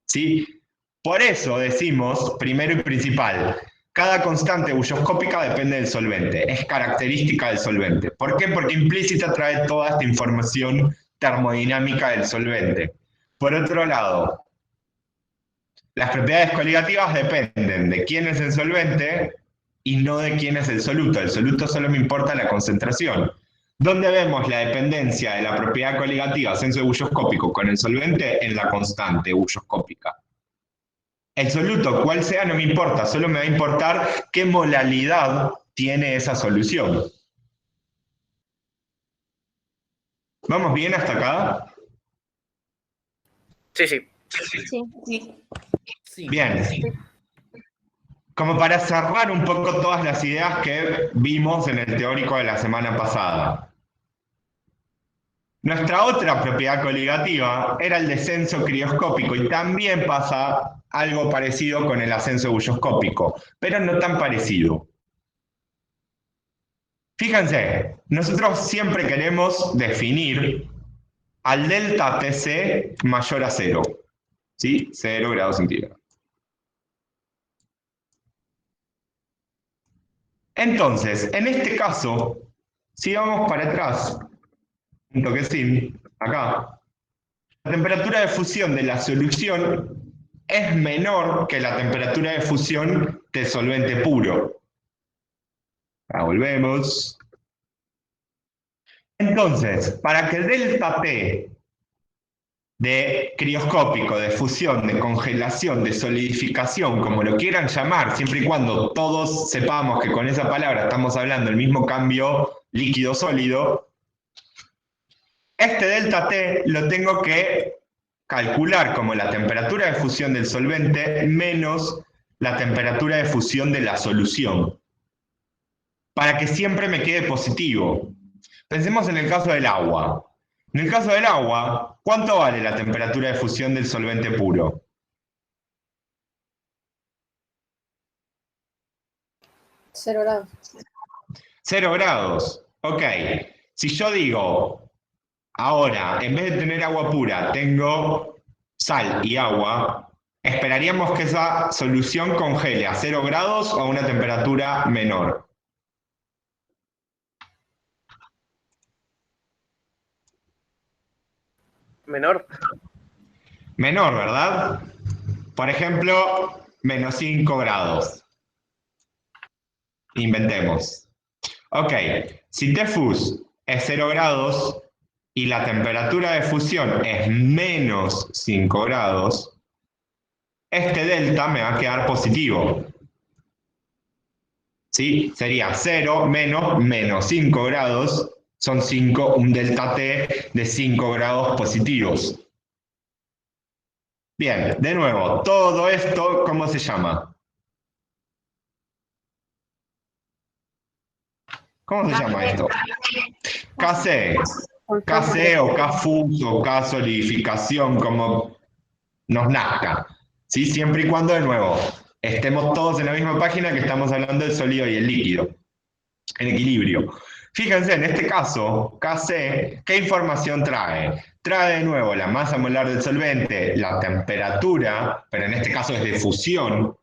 ¿Sí? Por eso decimos, primero y principal, cada constante bulloscópica depende del solvente, es característica del solvente. ¿Por qué? Porque implícita trae toda esta información termodinámica del solvente. Por otro lado, las propiedades coligativas dependen de quién es el solvente y no de quién es el soluto. El soluto solo me importa la concentración. ¿Dónde vemos la dependencia de la propiedad coligativa ascenso bulloscópico con el solvente? En la constante bulloscópica. El soluto, cuál sea, no me importa, solo me va a importar qué molalidad tiene esa solución. ¿Vamos bien hasta acá? Sí, sí. Sí. Bien. Como para cerrar un poco todas las ideas que vimos en el teórico de la semana pasada. Nuestra otra propiedad coligativa era el descenso crioscópico y también pasa algo parecido con el ascenso bulloscópico, pero no tan parecido. Fíjense, nosotros siempre queremos definir al delta Tc mayor a 0, ¿sí? 0 grados centígrados. Entonces, en este caso, si vamos para atrás, un toquecín, acá, la temperatura de fusión de la solución es menor que la temperatura de fusión del solvente puro. Ahora volvemos. Entonces, para que el delta T de crioscópico, de fusión, de congelación, de solidificación, como lo quieran llamar, siempre y cuando todos sepamos que con esa palabra estamos hablando del mismo cambio líquido-sólido, este delta T lo tengo que calcular como la temperatura de fusión del solvente menos la temperatura de fusión de la solución, para que siempre me quede positivo. Pensemos en el caso del agua. En el caso del agua, ¿cuánto vale la temperatura de fusión del solvente puro? 0 grados. 0 grados. Ok. Si yo digo, ahora, en vez de tener agua pura, tengo sal y agua, esperaríamos que esa solución congele a 0 grados o a una temperatura menor. Menor. Menor, ¿verdad? Por ejemplo, menos 5 grados. Inventemos. Ok, si Tfus es 0 grados y la temperatura de fusión es menos 5 grados, este delta me va a quedar positivo. ¿Sí? Sería 0 menos menos 5 grados, son 5, un delta T de 5 grados positivos. Bien, de nuevo, todo esto, ¿cómo se llama? ¿Cómo se llama esto? KC. KC o Kfus o K-solidificación, como nos nazca. ¿Sí? Siempre y cuando, de nuevo, estemos todos en la misma página que estamos hablando del sólido y el líquido. En equilibrio. Fíjense, en este caso, KC, ¿qué información trae? Trae de nuevo la masa molar del solvente, la temperatura, pero en este caso es de fusión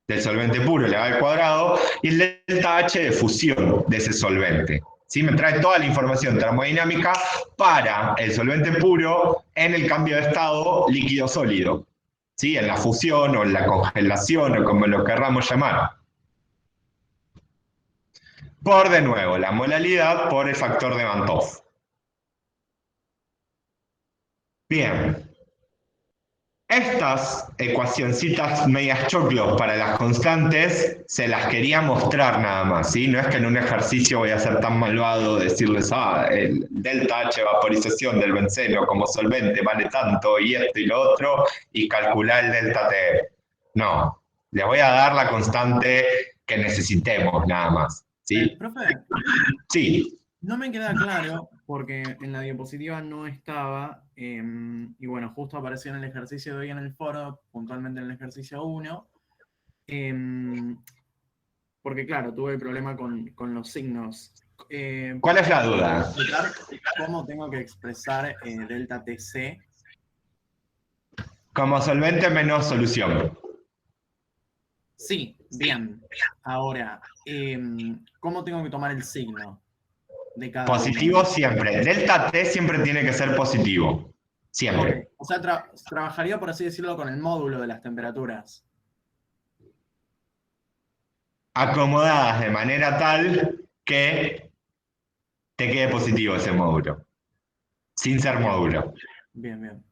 del solvente puro elevado al cuadrado, y el delta H de fusión de ese solvente. ¿Sí? Me trae toda la información termodinámica para el solvente puro en el cambio de estado líquido-sólido. ¿Sí? En la fusión o en la congelación o como lo querramos llamar. Por, de nuevo, la molalidad por el factor de Van 't Hoff. Bien. Estas ecuacioncitas medias choclos para las constantes se las quería mostrar nada más, ¿sí? No es que en un ejercicio voy a ser tan malvado decirles, el delta H vaporización del benceno como solvente vale tanto y esto y lo otro, y calcular el delta T. No, les voy a dar la constante que necesitemos nada más, ¿sí? Profe, Sí. no me queda claro, porque en la diapositiva no estaba, y bueno, justo apareció en el ejercicio de hoy en el foro, puntualmente en el ejercicio 1, porque claro, tuve el problema con los signos. ¿Cuál es la duda? ¿Explicar cómo tengo que expresar delta TC? Como solvente menos solución. Sí, bien. Ahora, ¿cómo tengo que tomar el signo de cada Positivo uno? siempre. Delta T siempre tiene que ser positivo. Siempre. Ok, o sea, trabajaría, por así decirlo, con el módulo de las temperaturas. Acomodadas de manera tal que te quede positivo ese módulo. Sin ser módulo. Bien, bien.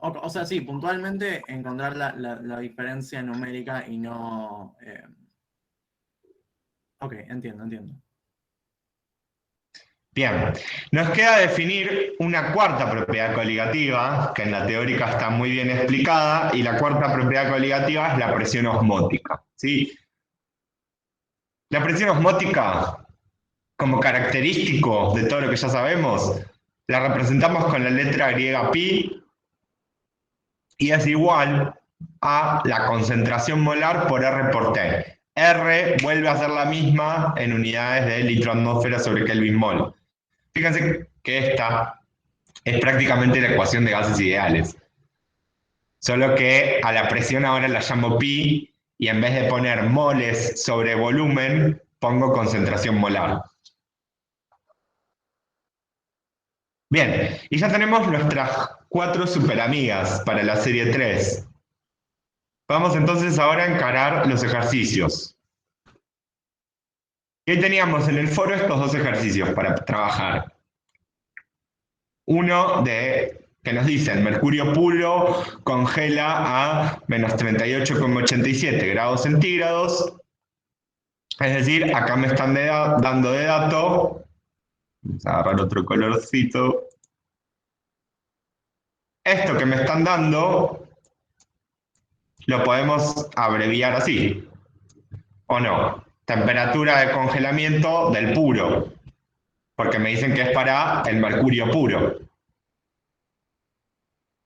O sea, sí, puntualmente encontrar la diferencia numérica y no... Ok, entiendo. Bien, nos queda definir una cuarta propiedad coligativa, que en la teórica está muy bien explicada, y la cuarta propiedad coligativa es la presión osmótica, ¿sí? La presión osmótica, como característico de todo lo que ya sabemos, la representamos con la letra griega pi, y es igual a la concentración molar por R por T. R vuelve a ser la misma en unidades de litro-atmósfera sobre Kelvin mol. Fíjense que esta es prácticamente la ecuación de gases ideales. Solo que a la presión ahora la llamo pi y en vez de poner moles sobre volumen, pongo concentración molar. Bien, y ya tenemos nuestras 4 superamigas para la serie 3. Vamos entonces ahora a encarar los ejercicios. Y ahí teníamos en el foro estos 2 ejercicios para trabajar. Uno que nos dice, el mercurio puro congela a menos 38,87 grados centígrados. Es decir, acá me están dando de dato, vamos a agarrar otro colorcito. Esto que me están dando lo podemos abreviar así, ¿o no? Temperatura de congelamiento del puro, porque me dicen que es para el mercurio puro.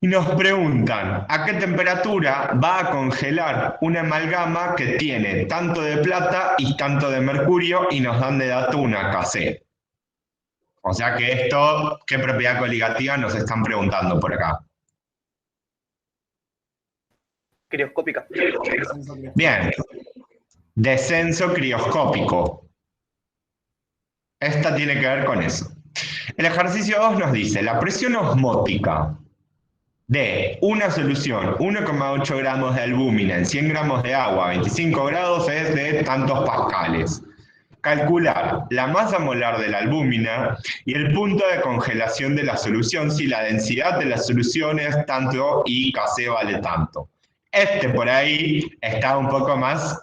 Y nos preguntan, ¿a qué temperatura va a congelar una amalgama que tiene tanto de plata y tanto de mercurio y nos dan de dato una Kc? O sea que esto, ¿qué propiedad coligativa nos están preguntando por acá? Crioscópica. Bien, descenso crioscópico. Esta tiene que ver con eso. El ejercicio 2 nos dice, la presión osmótica de una solución 1,8 gramos de albúmina en 100 gramos de agua a 25 grados es de tantos pascales. Calcular la masa molar de la albúmina y el punto de congelación de la solución si la densidad de la solución es tanto y Kc vale tanto. Este por ahí está un poco más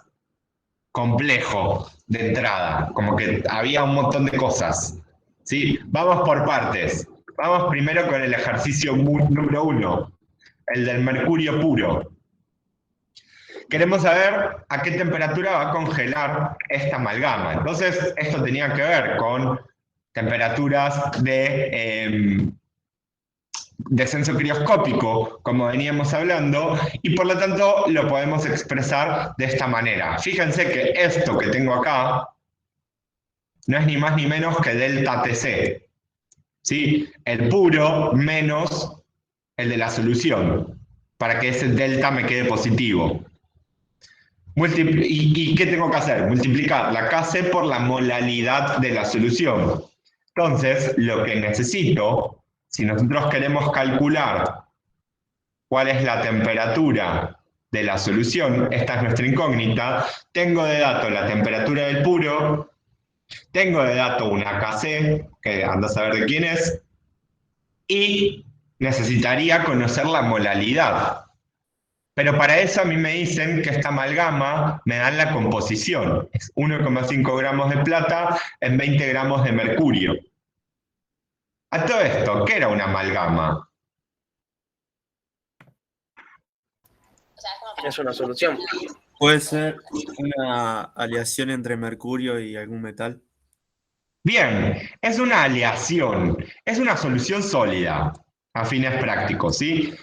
complejo de entrada, como que había un montón de cosas. ¿Sí? Vamos por partes. Vamos primero con el ejercicio número 1, el del mercurio puro. Queremos saber a qué temperatura va a congelar esta amalgama. Entonces, esto tenía que ver con temperaturas de descenso crioscópico, como veníamos hablando, y por lo tanto lo podemos expresar de esta manera. Fíjense que esto que tengo acá no es ni más ni menos que delta Tc. ¿Sí? El puro menos el de la solución, para que ese delta me quede positivo. ¿Y qué tengo que hacer? Multiplicar la Kc por la molalidad de la solución. Entonces, lo que necesito, si nosotros queremos calcular cuál es la temperatura de la solución, esta es nuestra incógnita, tengo de dato la temperatura del puro, tengo de dato una Kc, que anda a saber de quién es, y necesitaría conocer la molalidad. Pero para eso a mí me dicen que esta amalgama me dan la composición. Es 1,5 gramos de plata en 20 gramos de mercurio. A todo esto, ¿qué era una amalgama? Es una solución. Puede ser una aleación entre mercurio y algún metal. Bien, es una aleación, es una solución sólida a fines prácticos, ¿sí?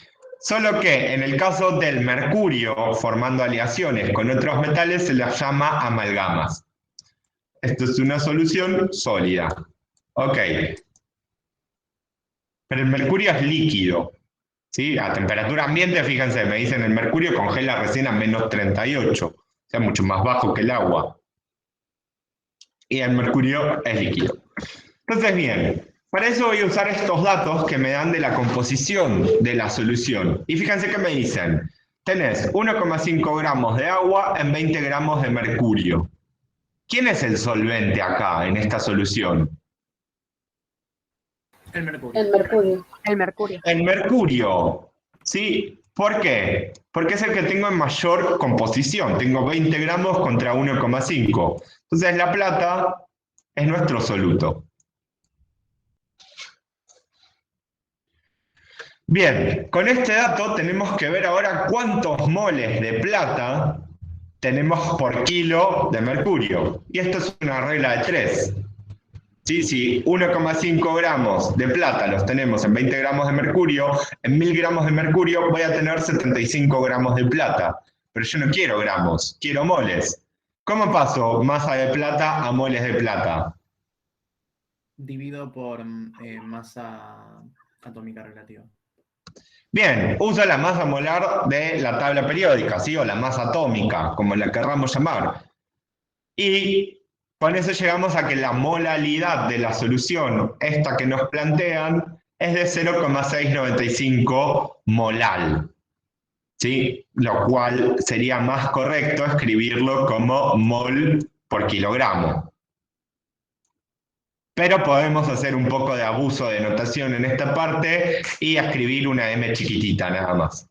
Solo que en el caso del mercurio formando aleaciones con otros metales se las llama amalgamas. Esto es una solución sólida. Ok. Pero el mercurio es líquido, ¿sí? A temperatura ambiente, fíjense, me dicen el mercurio congela recién a menos 38, o sea, mucho más bajo que el agua. Y el mercurio es líquido. Entonces, bien, para eso voy a usar estos datos que me dan de la composición de la solución. Y fíjense que me dicen, tenés 1,5 gramos de agua en 20 gramos de mercurio. ¿Quién es el solvente acá, en esta solución? El mercurio. El mercurio. El mercurio. El mercurio, ¿sí? ¿Por qué? Porque es el que tengo en mayor composición. Tengo 20 gramos contra 1,5. Entonces la plata es nuestro soluto. Bien, con este dato tenemos que ver ahora cuántos moles de plata tenemos por kilo de mercurio. Y esto es una regla de 3. Sí, si 1,5 gramos de plata los tenemos en 20 gramos de mercurio, en 1000 gramos de mercurio voy a tener 75 gramos de plata. Pero yo no quiero gramos, quiero moles. ¿Cómo paso masa de plata a moles de plata? Divido por masa atómica relativa. Bien, uso la masa molar de la tabla periódica, ¿sí? O la masa atómica, como la querramos llamar. Y con eso llegamos a que la molalidad de la solución, esta que nos plantean, es de 0,695 molal, ¿sí? Lo cual sería más correcto escribirlo como mol por kilogramo. Pero podemos hacer un poco de abuso de notación en esta parte y escribir una M chiquitita nada más,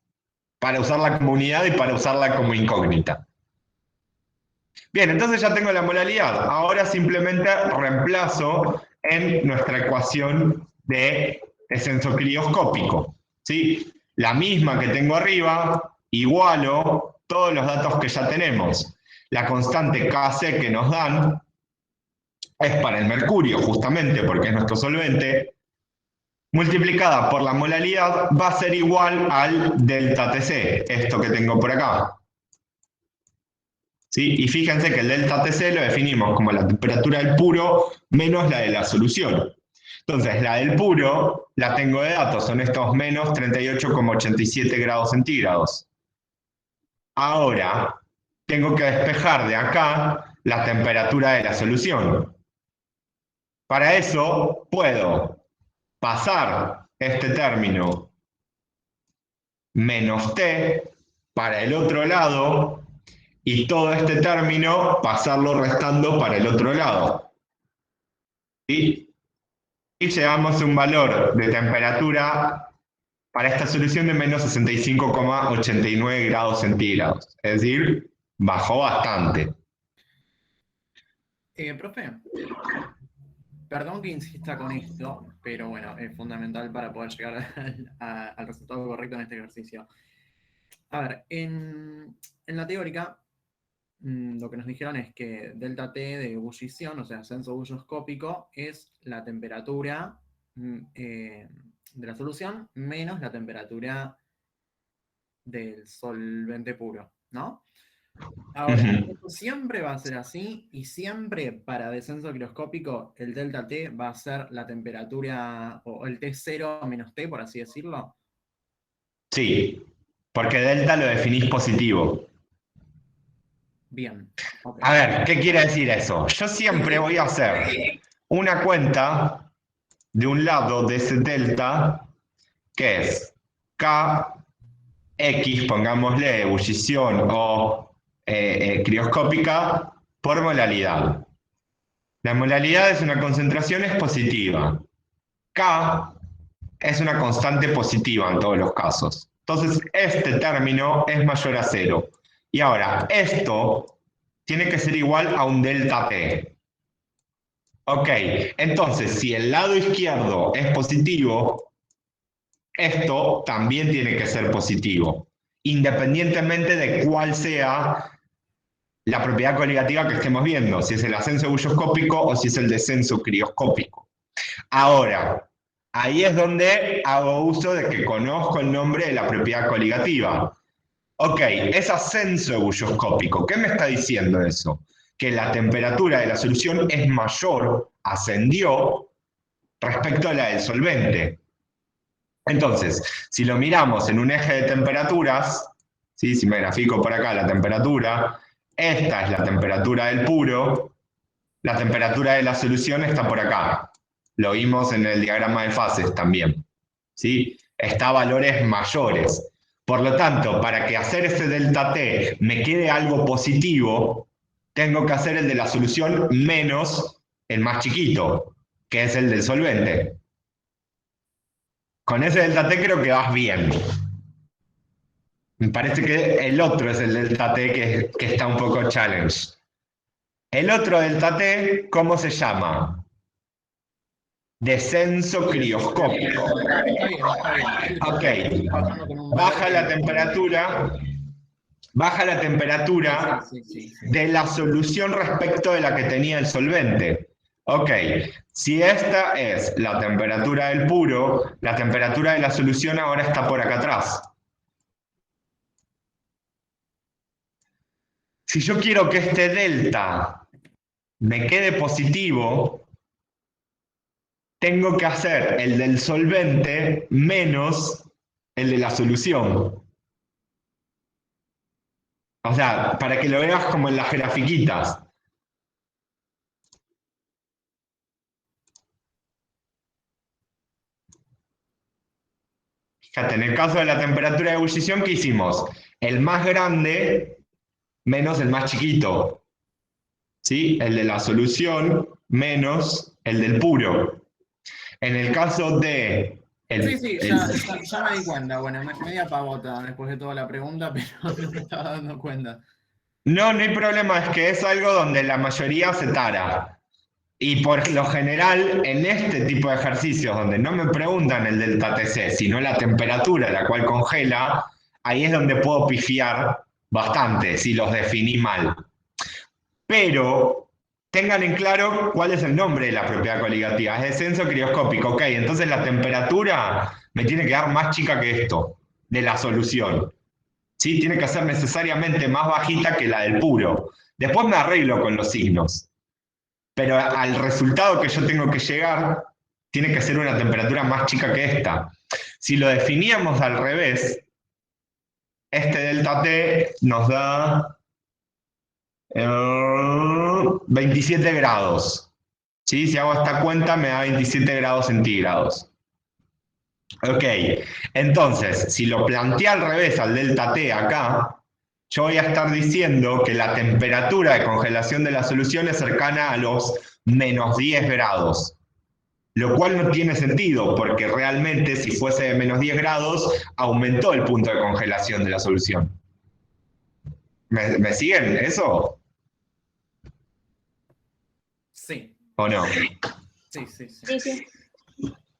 para usarla como unidad y para usarla como incógnita. Bien, entonces ya tengo la molalidad. Ahora simplemente reemplazo en nuestra ecuación de descenso crioscópico, ¿sí? La misma que tengo arriba, igualo todos los datos que ya tenemos. La constante Kc que nos dan es para el mercurio, justamente porque es nuestro solvente, multiplicada por la molalidad va a ser igual al delta Tc, esto que tengo por acá. ¿Sí? Y fíjense que el delta Tc lo definimos como la temperatura del puro menos la de la solución. Entonces, la del puro la tengo de datos, son estos menos 38,87 grados centígrados. Ahora, tengo que despejar de acá la temperatura de la solución. Para eso, puedo pasar este término menos T para el otro lado y todo este término pasarlo restando para el otro lado. ¿Sí? Y llegamos a un valor de temperatura para esta solución de menos 65,89 grados centígrados. Es decir, bajó bastante. Profe, perdón que insista con esto, pero bueno, es fundamental para poder llegar al resultado correcto en este ejercicio. A ver, en la teórica, lo que nos dijeron es que delta T de ebullición, o sea, ascenso bulloscópico, es la temperatura de la solución menos la temperatura del solvente puro, ¿no? Ahora, esto siempre va a ser así y siempre para descenso crioscópico el delta T va a ser la temperatura o el T0 menos T, por así decirlo. Sí, porque delta lo definís positivo. Bien. Okay. A ver, ¿qué quiere decir eso? Yo siempre voy a hacer una cuenta de un lado de ese delta, que es Kx, pongámosle, ebullición o crioscópica, por molalidad. La molalidad es una concentración expositiva. K es una constante positiva en todos los casos. Entonces, este término es mayor a 0. Y ahora, esto tiene que ser igual a un delta t. Ok, entonces, si el lado izquierdo es positivo, esto también tiene que ser positivo, independientemente de cuál sea la propiedad coligativa que estemos viendo, si es el ascenso ebulloscópico o si es el descenso crioscópico. Ahora, ahí es donde hago uso de que conozco el nombre de la propiedad coligativa. Ok, es ascenso ebulloscópico. ¿Qué me está diciendo eso? Que la temperatura de la solución es mayor, ascendió, respecto a la del solvente. Entonces, si lo miramos en un eje de temperaturas, ¿sí? Si me grafico por acá la temperatura, esta es la temperatura del puro, la temperatura de la solución está por acá. Lo vimos en el diagrama de fases también, ¿sí? Está a valores mayores. Por lo tanto, para que hacer ese delta T me quede algo positivo, tengo que hacer el de la solución menos el más chiquito, que es el del solvente. Con ese delta T creo que vas bien. Me parece que el otro es el delta T que está un poco challenge. El otro delta T, ¿cómo se llama? Descenso crioscópico. Está bien. Ok. Pasando con un Baja la valor temperatura sí. de la solución respecto de la que tenía el solvente. Ok, si esta es la temperatura del puro, la temperatura de la solución ahora está por acá atrás. Si yo quiero que este delta me quede positivo, tengo que hacer el del solvente menos el de la solución. O sea, para que lo veas como en las grafiquitas. Fíjate, en el caso de la temperatura de ebullición, ¿qué hicimos? El más grande menos el más chiquito. ¿Sí? El de la solución menos el del puro. En el caso de... ya me di cuenta. Bueno, media pavota después de toda la pregunta, pero no me estaba dando cuenta. No, no hay problema, es que es algo donde la mayoría se tara. Y por lo general, en este tipo de ejercicios, donde no me preguntan el delta Tc, sino la temperatura a la cual congela, ahí es donde puedo pifiar bastante, si los definí mal. Pero tengan en claro cuál es el nombre de la propiedad coligativa. Es descenso crioscópico. Ok, entonces la temperatura me tiene que dar más chica que esto, de la solución. ¿Sí? Tiene que ser necesariamente más bajita que la del puro. Después me arreglo con los signos. Pero al resultado que yo tengo que llegar, tiene que ser una temperatura más chica que esta. Si lo definíamos al revés, este delta T nos da 27 grados. ¿Sí? Si hago esta cuenta me da 27 grados centígrados. Ok, entonces, si lo planteé al revés al delta T acá, yo voy a estar diciendo que la temperatura de congelación de la solución es cercana a los menos 10 grados. Lo cual no tiene sentido, porque realmente si fuese de menos 10 grados, aumentó el punto de congelación de la solución. ¿Me siguen eso? Sí. ¿O no? Sí.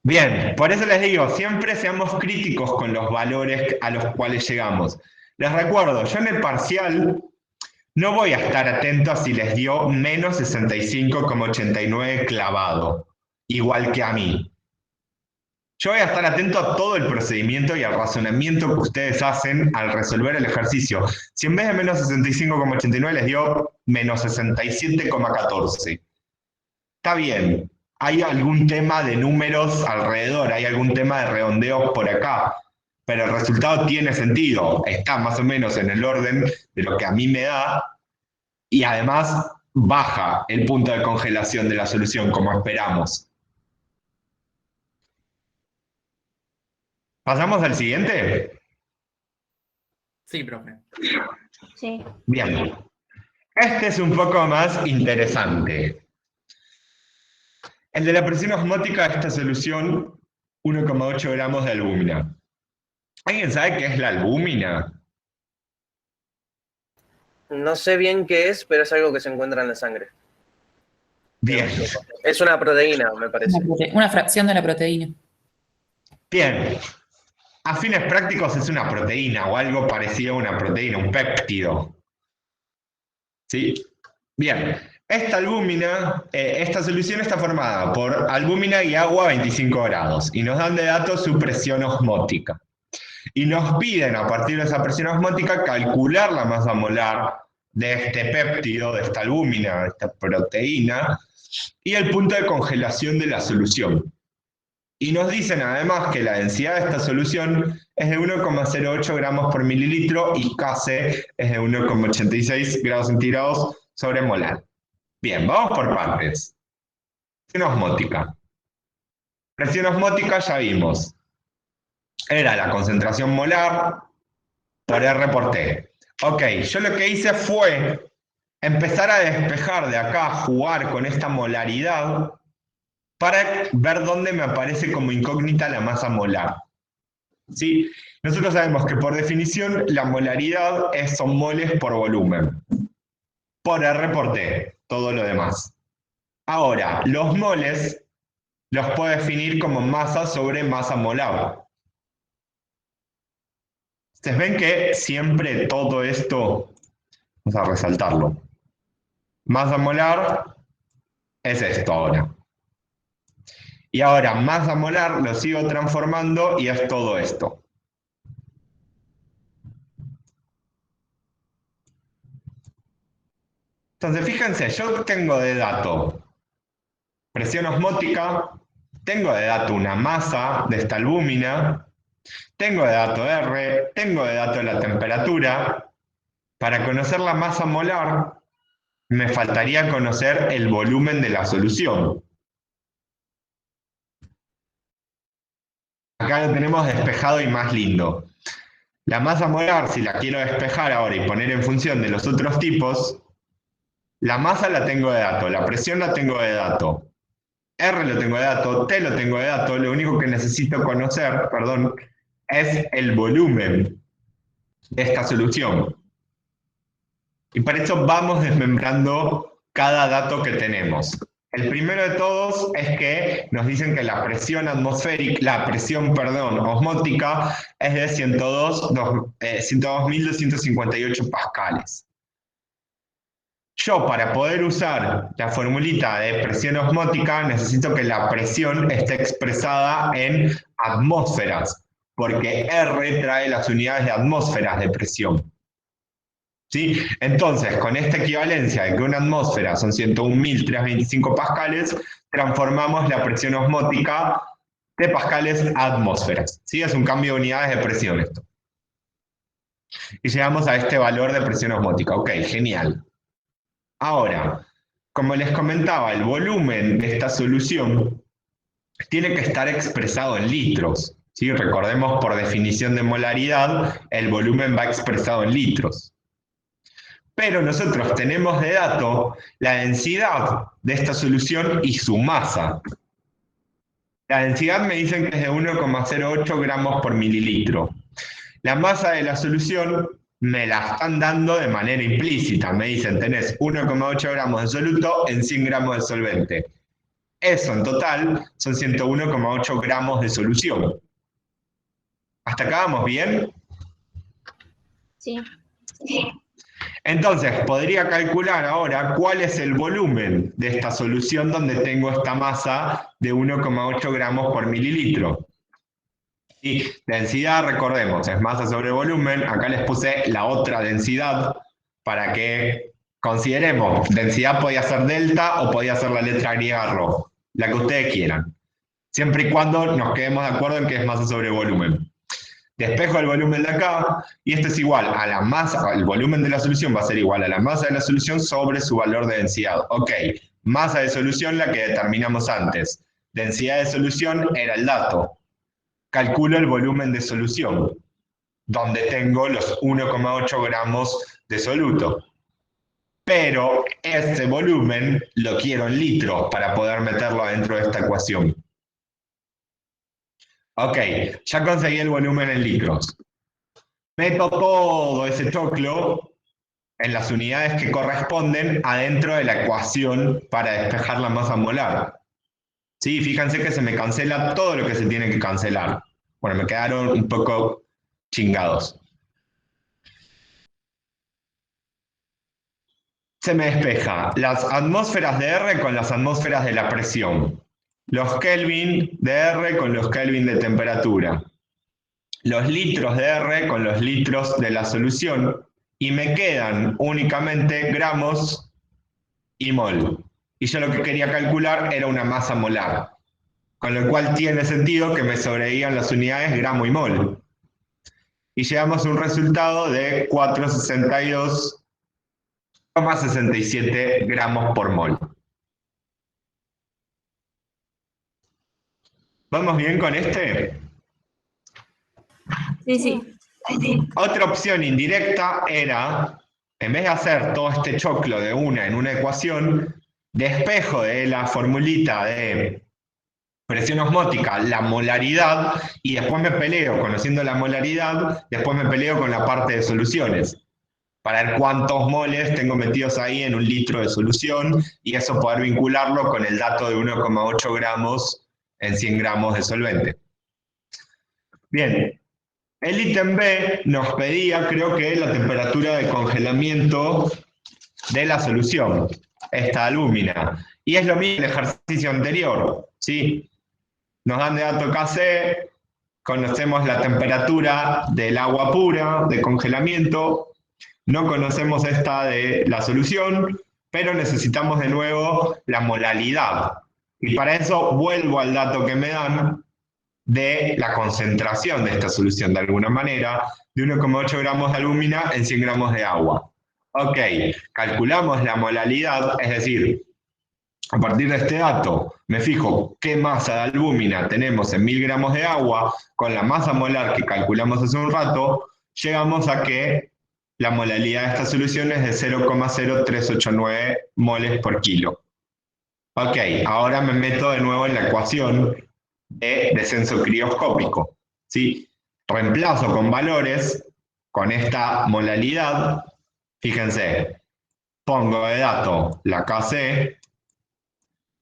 Bien, por eso les digo, siempre seamos críticos con los valores a los cuales llegamos. Les recuerdo, yo en el parcial no voy a estar atento a si les dio menos 65,89 clavado, igual que a mí. Yo voy a estar atento a todo el procedimiento y al razonamiento que ustedes hacen al resolver el ejercicio. Si en vez de menos 65,89 les dio menos 67,14. Está bien, hay algún tema de números alrededor, hay algún tema de redondeos por acá, pero el resultado tiene sentido, está más o menos en el orden de lo que a mí me da, y además baja el punto de congelación de la solución como esperamos. ¿Pasamos al siguiente? Sí, profe. Sí. Bien. Este es un poco más interesante. El de la presión osmótica de esta solución 1,8 gramos de albúmina. ¿Alguien sabe qué es la albúmina? No sé bien qué es, pero es algo que se encuentra en la sangre. Bien, Es una proteína, me parece. Una fracción de la proteína. bien. A fines prácticos es una proteína o algo parecido a una proteína, un péptido. ¿Sí? Bien. Esta albúmina, esta solución está formada por albúmina y agua a 25 grados y nos dan de dato su presión osmótica. Y nos piden a partir de esa presión osmótica calcular la masa molar de este péptido, de esta albúmina, de esta proteína, y el punto de congelación de la solución. Y nos dicen además que la densidad de esta solución es de 1,08 gramos por mililitro y Kc es de 1,86 grados centígrados sobre molar. Bien, vamos por partes. Presión osmótica. Presión osmótica ya vimos. Era la concentración molar por R por T. Ok, yo lo que hice fue empezar a despejar de acá, jugar con esta molaridad para ver dónde me aparece como incógnita la masa molar. ¿Sí? Nosotros sabemos que por definición la molaridad son moles por volumen, por R por T, todo lo demás. Ahora, los moles los puedo definir como masa sobre masa molar. Ustedes ven que siempre todo esto, vamos a resaltarlo, masa molar es esto ahora. Y ahora masa molar lo sigo transformando y es todo esto. Entonces fíjense, yo tengo de dato presión osmótica, tengo de dato una masa de esta albúmina, tengo de dato R, tengo de dato la temperatura. Para conocer la masa molar me faltaría conocer el volumen de la solución. Acá lo tenemos despejado y más lindo. La masa molar, si la quiero despejar ahora y poner en función de los otros tipos, la masa la tengo de dato, la presión la tengo de dato, R lo tengo de dato, T lo tengo de dato, lo único que necesito conocer, perdón, es el volumen de esta solución. Y para eso vamos desmembrando cada dato que tenemos. El primero de todos es que nos dicen que la presión atmosférica, osmótica es de 102.258 pascales. Yo, para poder usar la formulita de presión osmótica, necesito que la presión esté expresada en atmósferas, porque R trae las unidades de atmósferas de presión. ¿Sí? Entonces, con esta equivalencia de que una atmósfera son 101.325 pascales, transformamos la presión osmótica de pascales a atmósferas. ¿Sí? Es un cambio de unidades de presión esto. Y llegamos a este valor de presión osmótica. Ok, genial. Ahora, como les comentaba, el volumen de esta solución tiene que estar expresado en litros. ¿Sí? Recordemos, por definición de molaridad, el volumen va expresado en litros. Pero nosotros tenemos de dato la densidad de esta solución y su masa. La densidad me dicen que es de 1,08 gramos por mililitro. La masa de la solución me la están dando de manera implícita. Me dicen, tenés 1,8 gramos de soluto en 100 gramos de solvente. Eso en total son 101,8 gramos de solución. ¿Hasta acá vamos bien? Sí. Entonces, podría calcular ahora cuál es el volumen de esta solución donde tengo esta masa de 1,8 gramos por mililitro. Y densidad, recordemos, es masa sobre volumen. Acá les puse la otra densidad para que consideremos. Densidad podía ser delta o podía ser la letra griega rho, la que ustedes quieran. Siempre y cuando nos quedemos de acuerdo en que es masa sobre volumen. Despejo el volumen de acá, y esto es igual a la masa, el volumen de la solución va a ser igual a la masa de la solución sobre su valor de densidad. Ok, masa de solución la que determinamos antes. Densidad de solución era el dato. Calculo el volumen de solución, donde tengo los 1,8 gramos de soluto. Pero ese volumen lo quiero en litros para poder meterlo dentro de esta ecuación. Ok, ya conseguí el volumen en litros. Meto todo ese choclo en las unidades que corresponden adentro de la ecuación para despejar la masa molar. Sí, fíjense que se me cancela todo lo que se tiene que cancelar. Bueno, me quedaron un poco chingados. Se me despeja las atmósferas de R con las atmósferas de la presión. Los Kelvin de R con los Kelvin de temperatura. Los litros de R con los litros de la solución. Y me quedan únicamente gramos y mol. Y yo lo que quería calcular era una masa molar. Con lo cual tiene sentido que me sobrevivan las unidades gramo y mol. Y llegamos a un resultado de 462,67 gramos por mol. ¿Vamos bien con este? Sí, sí. Otra opción indirecta era, en vez de hacer todo este choclo de una en una ecuación, despejo de la formulita de presión osmótica, la molaridad, y después me peleo, conociendo la molaridad, después me peleo con la parte de soluciones, para ver cuántos moles tengo metidos ahí en un litro de solución, y eso poder vincularlo con el dato de 1,8 gramos en 100 gramos de solvente. Bien, el ítem B nos pedía, creo que, la temperatura de congelamiento de la solución, esta alúmina, y es lo mismo el ejercicio anterior, ¿sí? Nos dan de dato KC, conocemos la temperatura del agua pura de congelamiento, no conocemos esta de la solución, pero necesitamos de nuevo la molaridad. Y para eso vuelvo al dato que me dan de la concentración de esta solución, de alguna manera, de 1,8 gramos de alúmina en 100 gramos de agua. Ok, calculamos la molaridad, es decir, a partir de este dato, me fijo qué masa de albúmina tenemos en 1000 gramos de agua, con la masa molar que calculamos hace un rato, llegamos a que la molaridad de esta solución es de 0,0389 moles por kilo. Ok, ahora me meto de nuevo en la ecuación de descenso crioscópico, ¿sí? Reemplazo con valores, con esta molaridad, fíjense, pongo de dato la KC,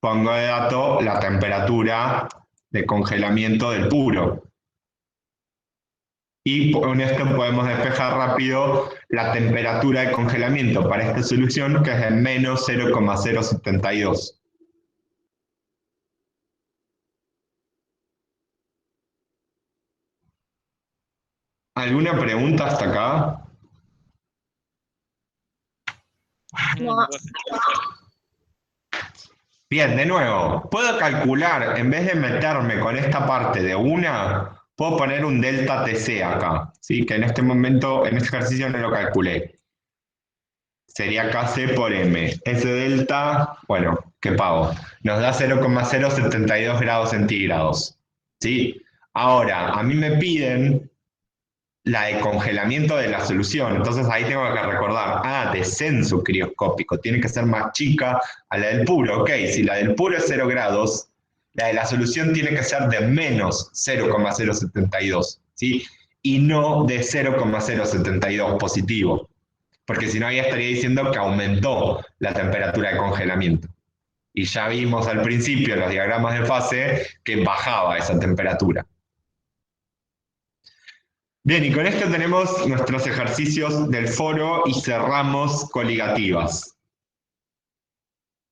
pongo de dato la temperatura de congelamiento del puro. Y con esto podemos despejar rápido la temperatura de congelamiento para esta solución, que es de menos 0,072. ¿Alguna pregunta hasta acá? No. Bien, de nuevo, puedo calcular, en vez de meterme con esta parte de una, puedo poner un delta TC acá, ¿sí? Que en este momento, en este ejercicio no lo calculé. Sería KC por M. Ese delta, bueno, ¿qué pago? Nos da 0,072 grados centígrados, ¿sí? Ahora, a mí me piden la de congelamiento de la solución. Entonces ahí tengo que recordar, descenso crioscópico, tiene que ser más chica a la del puro. Ok, si la del puro es 0 grados, la de la solución tiene que ser de menos 0,072, ¿sí? Y no de 0,072 positivo, porque si no ahí estaría diciendo que aumentó la temperatura de congelamiento. Y ya vimos al principio en los diagramas de fase que bajaba esa temperatura. Bien, y con esto tenemos nuestros ejercicios del foro y cerramos coligativas.